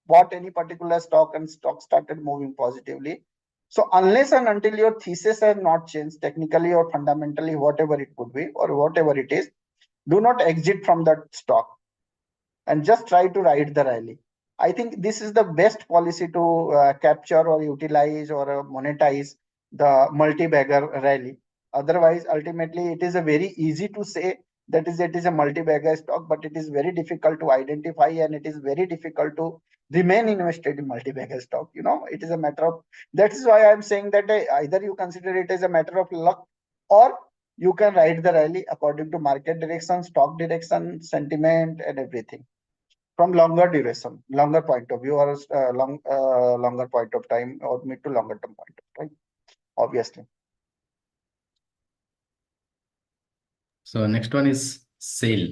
bought any particular stock and stock started moving positively. So unless and until your thesis has not changed technically or fundamentally, whatever it could be or whatever it is, do not exit from that stock and just try to ride the rally. I think this is the best policy to capture or utilize or monetize the multi-bagger rally. Otherwise, ultimately, it is a very easy to say that is it is a multi-bagger stock, but it is very difficult to identify and it is very difficult to remain invested in multi-bagger stock. It is a matter of, that is why I'm saying that either you consider it as a matter of luck or you can ride the rally according to market direction, stock direction, sentiment, and everything from longer duration, longer point of view, or longer point of time, or mid to longer term point of time, obviously. So next one is sale.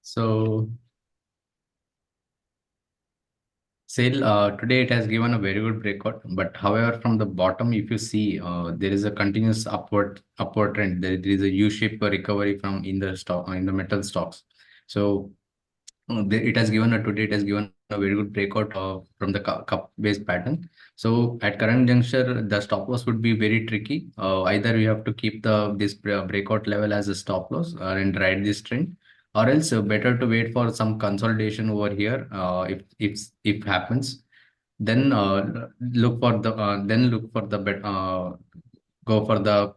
So SAIL, today it has given a very good breakout, but however, from the bottom, if you see, there is a continuous upward trend. There is a U-shaped recovery from in the stock in the metal stocks. So it has given a today it has given a very good breakout from the cup based pattern. So at current juncture, the stop loss would be very tricky. Either you have to keep this breakout level as a stop loss and ride this trend, or else better to wait for some consolidation over here. If happens, then look for the bet go for the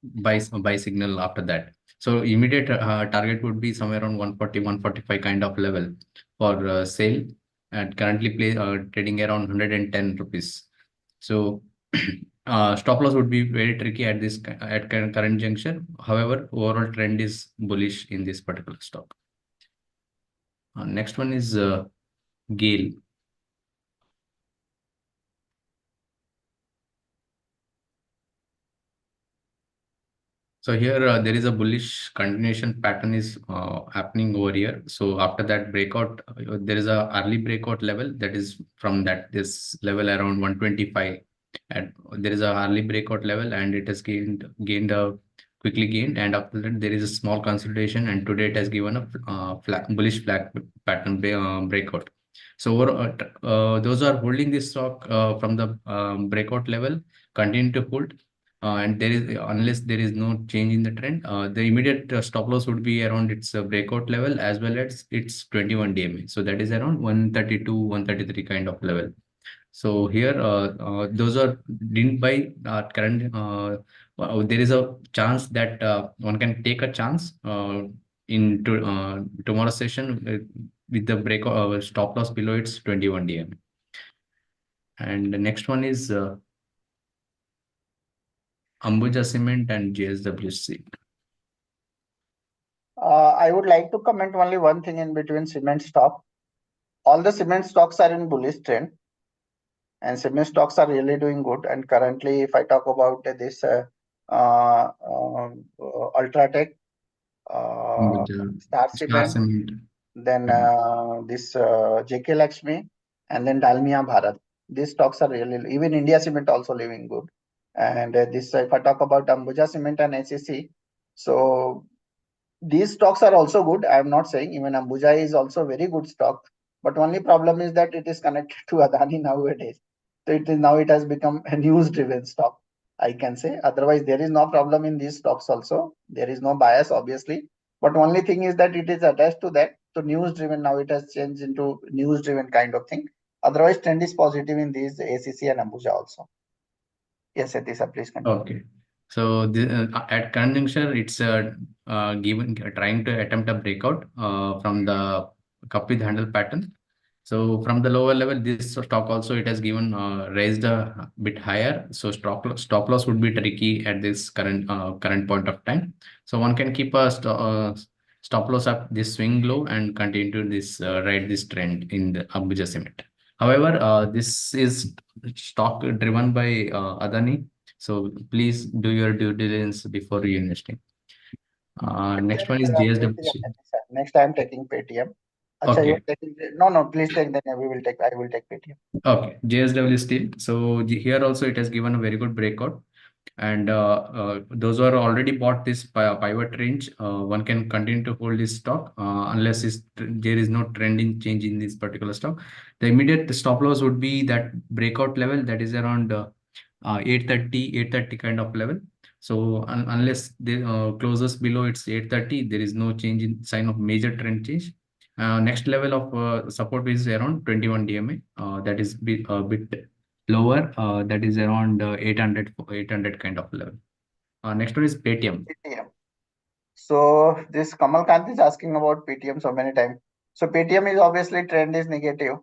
buy signal after that. So immediate target would be somewhere around 140 145 kind of level for sale, and currently trading around 110 rupees. So stop loss would be very tricky at this at current juncture. However, overall trend is bullish in this particular stock. Next one is GAIL. So here there is a bullish continuation pattern is happening over here. So after that breakout, there is a early breakout level that is from this level around 125, and there is a early breakout level, and it has gained a quickly gained, and after that there is a small consolidation, and today it has given a bullish flag pattern breakout. So those are holding this stock from the breakout level continue to hold. And there is unless there is no change in the trend, the immediate stop loss would be around its breakout level as well as its 21 DMA. So that is around 132, 133 kind of level. So here, those are didn't buy current. There is a chance that one can take a chance in tomorrow's session with the breakout stop loss below its 21 DMA. And the next one is Ambuja Cement and JSWC. I would like to comment only one thing in between cement stock. All the cement stocks are in bullish trend, and cement stocks are really doing good. And currently, if I talk about this Ultratech, Star Star Cement, Cement. then this JK Lakshmi, and then Dalmia Bharat. These stocks are really, even India Cement also living good. And this, if I talk about Ambuja Cement and SEC, so these stocks are also good. I am not saying, even Ambuja is also very good stock, but only problem is that it is connected to Adani nowadays. So it has become a news driven stock, I can say. Otherwise, there is no problem in these stocks also. There is no bias, obviously. But only thing is that it is attached to that. So news driven, now it has changed into news driven kind of thing. Otherwise, trend is positive in these ACC and Ambuja also. Yes, Atisha, please continue. Okay. So at current juncture, it's trying to attempt a breakout from the cup with handle pattern. So from the lower level, this stock also it has given raised a bit higher. So stop loss would be tricky at this current point of time. So one can keep a stop loss up this swing low and continue to this ride this trend in the Ambuja Cement. However, this is stock driven by Adani. So please do your due diligence before you investing. Next one is JSWC. Next time taking Paytm. Acha, you Okay. are taking, no, please take, then I will take Paytm. Okay, JSW Steel. So here also it has given a very good breakout, and those who are already bought this pivot range, one can continue to hold this stock unless there is no trending change in this particular stock. The immediate stop loss would be that breakout level that is around 830 kind of level. So unless they closes below its 830, there is no change in sign of major trend change. Next level of support is around 21 DMA. That is a bit lower. That is around 800 kind of level. Next one is Paytm. So this Kamal Kant is asking about Paytm so many times. So Paytm is obviously trend is negative.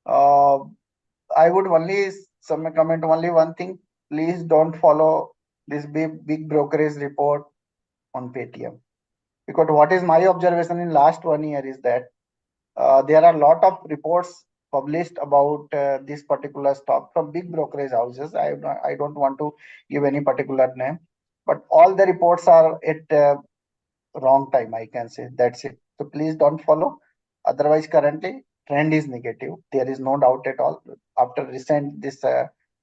I would only comment only one thing. Please don't follow this big brokerage report on Paytm, because what is my observation in last 1 year is that there are a lot of reports published about this particular stock from big brokerage houses. I don't want to give any particular name, but all the reports are at wrong time, I can say. That's it. So please don't follow. Otherwise, currently trend is negative. There is no doubt at all. After recent, this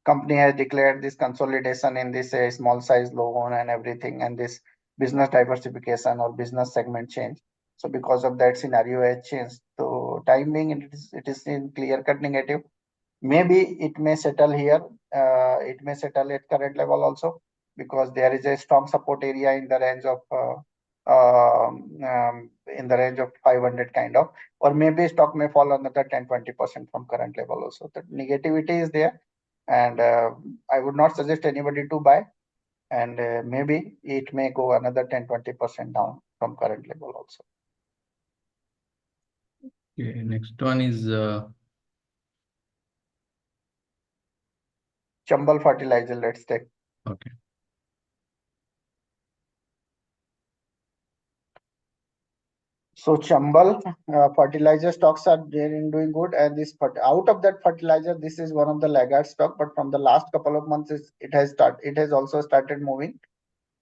company has declared this consolidation in this small size loan and everything, and this business diversification or business segment change. So because of that, scenario has changed. So time being, it is in clear cut negative. Maybe it may settle here. It may settle at current level also, because there is a strong support area in the range of in the range of 500 kind of, or maybe stock may fall another 10-20% from current level also. The negativity is there, and I would not suggest anybody to buy, and maybe it may go another 10-20% down from current level also. Okay, next one is Chambal fertilizer, let's take. okay. So Chambal fertilizer stocks are doing good, and this out of that fertilizer, this is one of the laggard stock. But from the last couple of months, it has also started moving,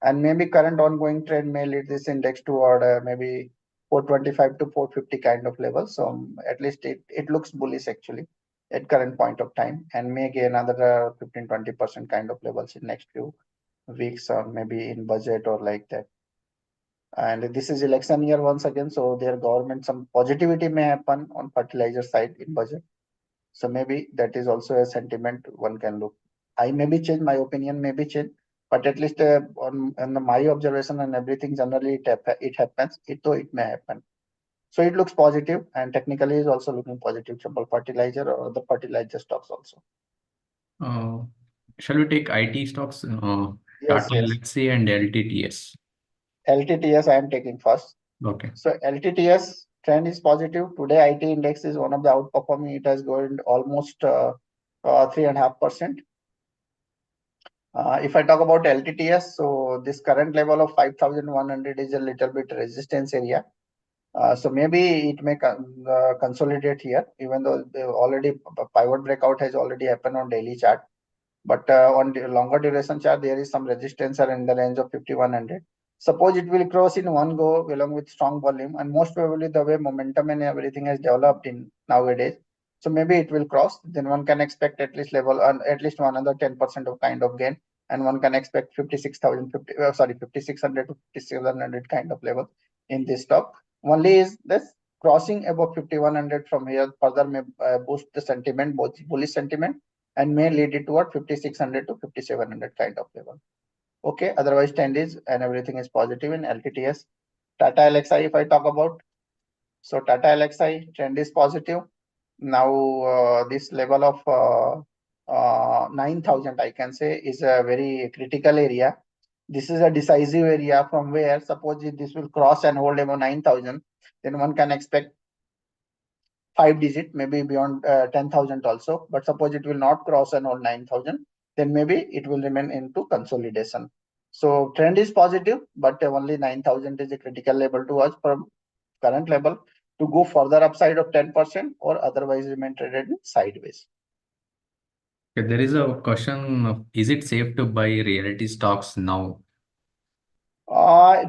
and maybe current ongoing trend may lead this index toward maybe 425 to 450 kind of level. So at least it looks bullish actually at current point of time, and may gain another 15-20% kind of levels in next few weeks, or maybe in budget or like that. And this is election year once again, so their government, some positivity may happen on fertilizer side in budget. So maybe that is also a sentiment one can look. I maybe change my opinion, maybe change, but at least my observation and everything, generally it happens. It may happen. So it looks positive, and technically is also looking positive. Chambal fertilizer or the fertilizer stocks also. Uh, shall we take IT stocks? Yes, Tata, yes. Elxsi, and LTTS. LTTS I am taking first. Okay. So LTTS trend is positive. Today IT index is one of the outperforming. It has gone almost 3.5%. If I talk about LTTS, so this current level of 5,100 is a little bit resistance area. So maybe it may consolidate here, even though already pivot breakout has already happened on daily chart. But on the longer duration chart, there is some resistance in the range of 5,100. Suppose it will cross in one go along with strong volume, and most probably the way momentum and everything has developed in nowadays, so maybe it will cross. Then one can expect at least level on at least one another 10% of kind of gain, and one can expect 5,600 to 5,700 kind of level in this stock. Only is this crossing above 5,100 from here further may boost the sentiment, both bullish sentiment, and may lead it toward 5,600 to 5,700 kind of level. Okay, otherwise trend is and everything is positive in LTTS. Tata Elxsi, if I talk about, so Tata Elxsi trend is positive. Now this level of 9,000, I can say, is a very critical area. This is a decisive area from where, suppose if this will cross and hold above 9,000, then one can expect 5 digit, maybe beyond 10,000 also. But suppose it will not cross and hold 9,000, then maybe it will remain into consolidation. So trend is positive, but only 9,000 is a critical level to us from current level to go further upside of 10%, or otherwise remain traded in sideways. Okay, there is a question of, is it safe to buy realty stocks now?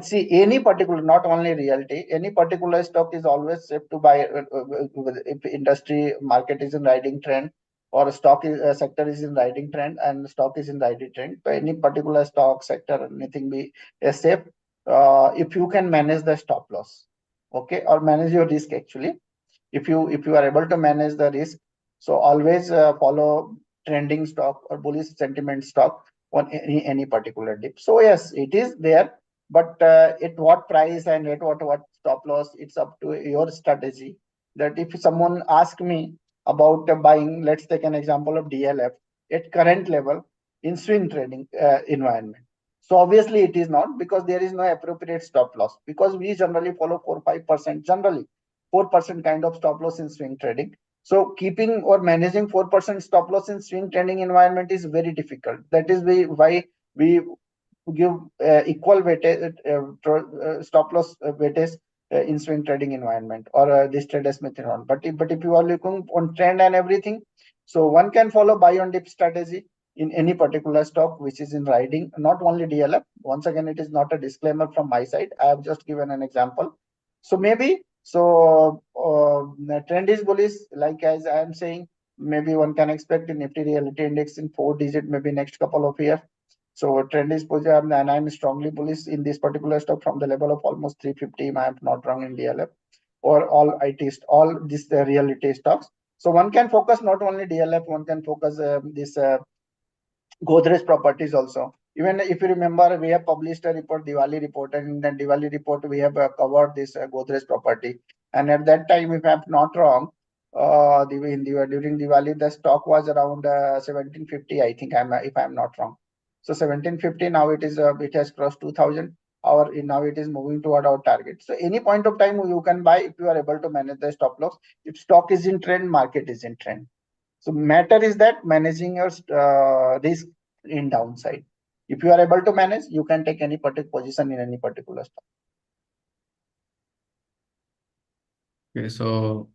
See, any particular, not only realty, any particular stock is always safe to buy if industry market is in riding trend, or stock sector is in riding trend, and stock is in riding trend. So any particular stock sector, anything be safe if you can manage the stop loss, okay, or manage your risk actually. If you are able to manage the risk, so always follow trending stock or bullish sentiment stock on any particular dip. So yes, it is there, but at what price and at what stop loss, it's up to your strategy. That if someone ask me about buying, let's take an example of DLF at current level in swing trading environment. So obviously it is not, because there is no appropriate stop loss, because we generally follow 4-5%, generally 4% kind of stop loss in swing trading. So keeping or managing 4% stop loss in swing trading environment is very difficult. That is why we give equal weightage stop loss weightage in swing trading environment, or this TraderSmith environment. But if you are looking on trend and everything, so one can follow buy on dip strategy in any particular stock which is in riding, not only DLF. Once again, it is not a disclaimer from my side. I have just given an example. So maybe, so the trend is bullish, like as I am saying, maybe one can expect the Nifty Realty Index in 4-digit maybe next couple of years. So trend is positive, and I'm strongly bullish in this particular stock from the level of almost 350, if I am not wrong, in DLF or all IT, all these reality stocks. So one can focus not only DLF, one can focus this Godrej Properties also. Even if you remember, we have published a report, Diwali report, and in the Diwali report, we have covered this Godrej property. And at that time, if I'm not wrong, during Diwali, the stock was around 1750, I think, if I'm not wrong. So 1750, now it has crossed 2000. Now it is moving toward our target. So any point of time you can buy if you are able to manage the stop loss. If stock is in trend, market is in trend. So matter is that managing your risk in downside. If you are able to manage, you can take any particular position in any particular stock. Okay, so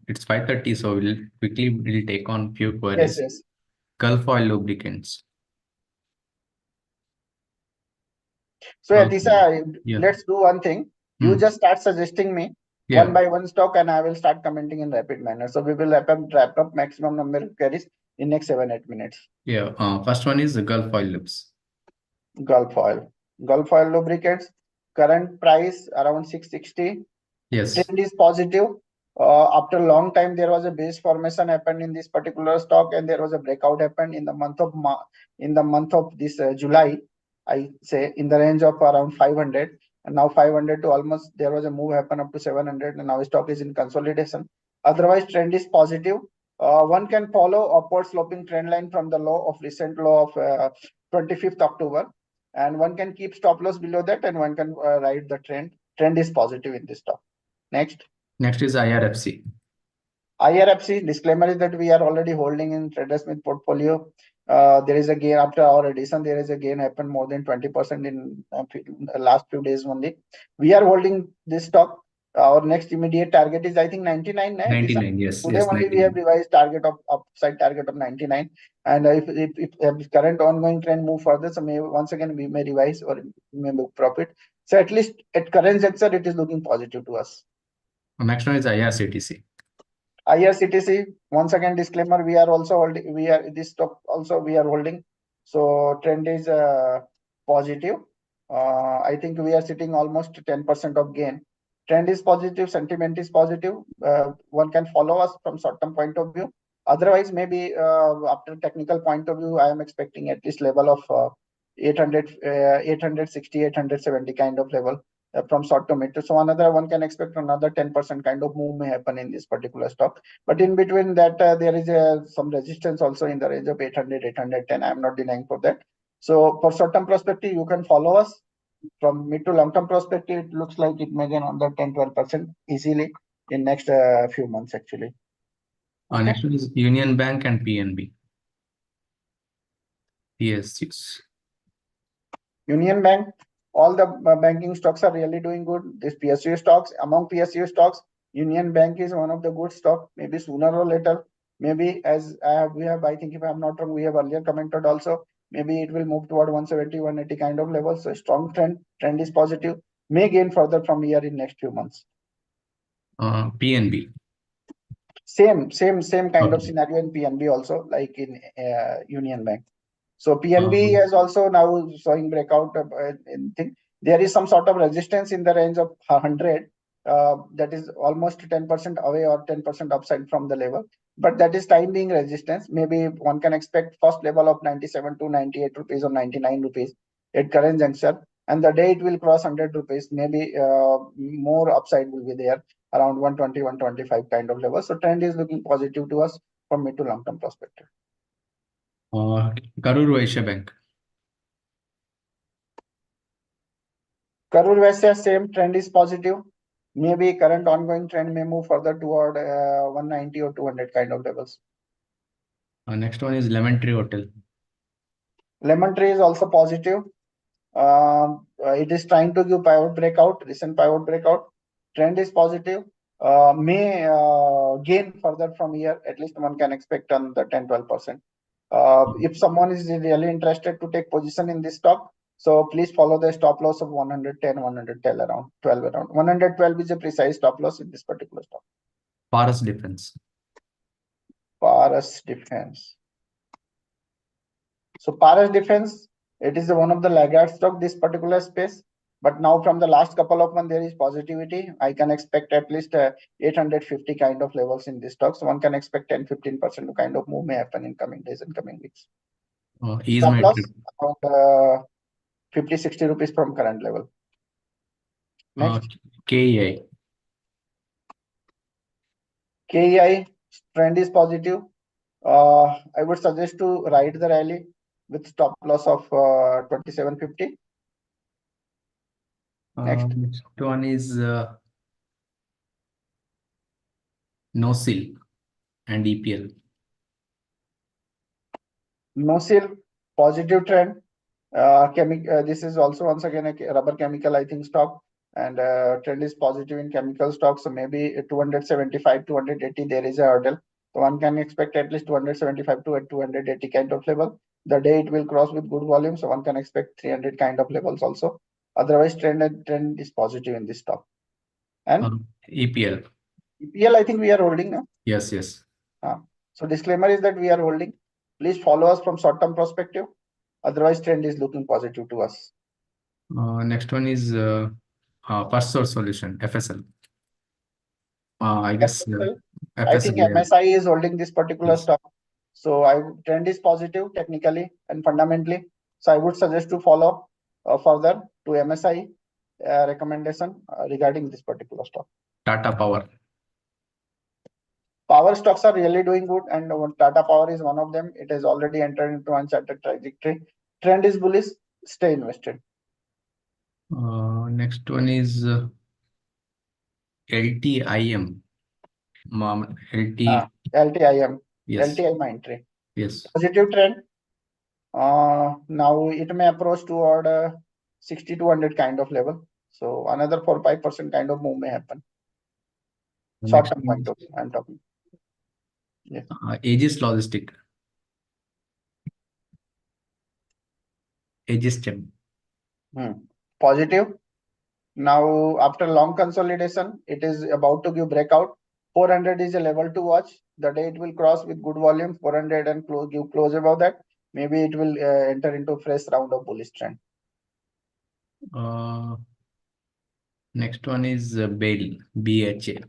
it's 5:30, so we'll take on few queries. Yes. Gulf oil lubricants. So Okay. let's do one thing. You just start suggesting me one by one stock, and I will start commenting in rapid manner. So we will wrap up maximum number of queries in next 7-8 minutes. Yeah. First one is the Gulf oil lubes. Gulf oil lubricants. Current price around 660. Yes. Trend is positive. After a long time, there was a base formation happened in this particular stock, and there was a breakout happened in the month of this July. I say in the range of around 500, and now 500 to almost there was a move happen up to 700, and now stock is in consolidation. Otherwise, trend is positive. One can follow upward sloping trend line from the recent low of 25th October, and one can keep stop loss below that, and one can ride the trend. Trend is positive in this stock. Next is IRFC. IRFC, disclaimer is that we are already holding in TraderSmith portfolio. There is a gain after our addition. There is a gain happened more than 20% in last few days only. We are holding this stock. Our next immediate target is, I think, 99. 99, yes. Today yes, only 99. we have revised target of upside target of 99. And if current ongoing trend move further, so once again we may revise or we may book profit. So at least at current juncture, it is looking positive to us. Next one is IRCTC. IRCTC, once again disclaimer, we are also holding, this stock also we are holding. So trend is positive. I think we are sitting almost 10% of gain. Trend is positive, sentiment is positive. One can follow us from short-term point of view. Otherwise, maybe after technical point of view, I am expecting at least level of 860, 870 kind of level from short to mid. So another one can expect another 10% kind of move may happen in this particular stock. But in between that, there is some resistance also in the range of 800, 810. I am not denying for that. So for short-term perspective, you can follow us. From mid to long-term perspective, it looks like it may gain another 10-12% easily in next few months actually. Okay. Next one is Union Bank and PNB. PSUs. Union Bank, all the banking stocks are really doing good. This PSU stocks, among PSU stocks, Union Bank is one of the good stock. Maybe sooner or later, maybe as we have, I think if I'm not wrong, we have earlier commented also, maybe it will move toward 170, 180 kind of levels. So strong trend is positive, may gain further from here in next few months. PNB. Same kind of scenario in PNB also, like in Union Bank. So PNB is also now showing breakout in thing. There is some sort of resistance in the range of 100. That is almost 10% away or 10% upside from the level. But that is time being resistance. Maybe one can expect first level of 97 to 98 rupees or 99 rupees at current juncture. And the day it will cross 100 rupees, maybe more upside will be there around 120, 125 kind of level. So trend is looking positive to us from mid to long term perspective. Karur Vysya Bank. Karur Vysya, same trend is positive. Maybe current ongoing trend may move further toward 190 or 200 kind of levels. Next one is Lemon Tree Hotel. Lemon Tree is also positive. It is trying to give pivot breakout, recent pivot breakout. Trend is positive. May gain further from here. At least one can expect on the 10-12%. If someone is really interested to take position in this stock, so please follow the stop loss of 110, 112 around 12 around. 112 is a precise stop loss in this particular stock. Paras Defense. Paras Defense. So Paras Defense, it is one of the laggard stock this particular space. But now from the last couple of months, there is positivity. I can expect at least 850 kind of levels in this stock. So one can expect 10-15% kind of move may happen in coming days and coming weeks. Is Stop my loss trip. around 50-60 rupees from current level. Next, KEI. KEI trend is positive. I would suggest to ride the rally with stop loss of 2750. Next. Next one is NOCIL and EPL. NOCIL, positive trend. This is also once again a rubber chemical, I think, stock, and trend is positive in chemical stocks. So maybe 275, 280, there is a hurdle. So one can expect at least 275 to 280 kind of level. The day it will cross with good volume, so one can expect 300 kind of levels also. Otherwise, trend is positive in this stock. And EPL. EPL, I think we are holding now. Yes, yes. So disclaimer is that we are holding. Please follow us from short-term perspective. Otherwise, trend is looking positive to us. Next one is First Source Solution, FSL. I guess FSL, I FSL. think MSI is holding this particular Yes. stock. So trend is positive technically and fundamentally. So I would suggest to follow further to MSI recommendation regarding this particular stock. Tata Power. Power stocks are really doing good, and Tata Power is one of them. It has already entered into uncharted trajectory. Trend is bullish. Stay invested. Next one is LTIM. LTIM. Yes. LTI Mindtree. Yes. Positive trend. Now it may approach toward 60 to 100 kind of level. So another 4-5% kind of move may happen. Short term point of view, I'm talking. Yes. Aegis Logistic. Aegis Chem. Positive. Now after long consolidation, it is about to give breakout. 400 is a level to watch. The day it will cross with good volume, 400 and give close above that. Maybe it will enter into a fresh round of bullish trend. Next one is BHEL. BHEL.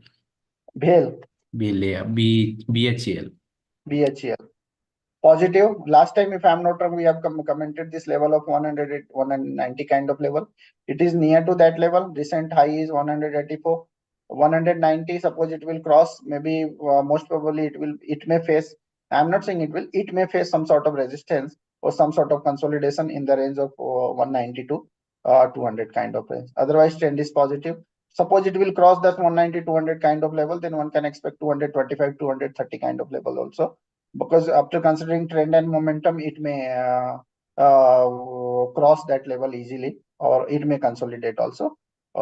BHEL. BHEL. BHEL. Positive. Last time, if I'm not wrong, we have commented this level of 100, 190 kind of level. It is near to that level. Recent high is 184. 190, suppose it will cross, maybe most probably it may face, I'm not saying it may face some sort of resistance or some sort of consolidation in the range of 190 to 200 kind of range. Otherwise, trend is positive. Suppose it will cross that 190, 200 kind of level, then one can expect 225, 230 kind of level also. Because after considering trend and momentum, it may cross that level easily, or it may consolidate also.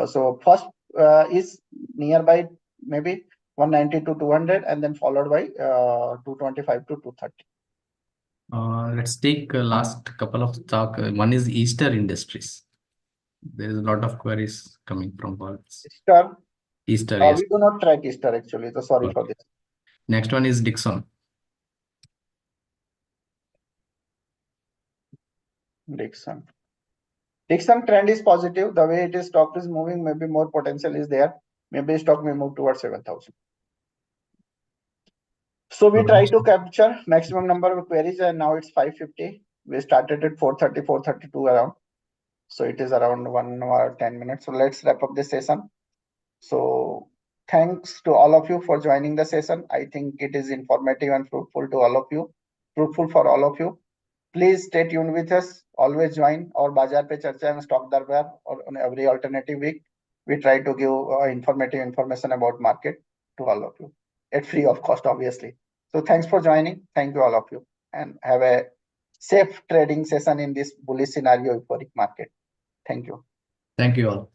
So first is nearby maybe 190 to 200, and then followed by 225 to 230. Let's take last couple of stock. One is Easter Industries. There is a lot of queries coming from calls. Easter, yes. We do not track Easter actually, so sorry for this. Next one is Dixon. Dixon trend is positive. The way it is stock is moving, maybe more potential is there. Maybe stock may move towards 7,000. So we try to capture maximum number of queries, and now it's 550. We started at 430, 432 around. So it is around 1 hour, 10 minutes. So let's wrap up this session. So thanks to all of you for joining the session. I think it is informative and fruitful to all of you. Fruitful for all of you. Please stay tuned with us. Always join our Bazaar Pe Charcha and Stock Darbar or on every alternative week. We try to give informative information about market to all of you at free of cost, obviously. So thanks for joining. Thank you all of you, and have a safe trading session in this bullish scenario euphoric market. Thank you. Thank you all.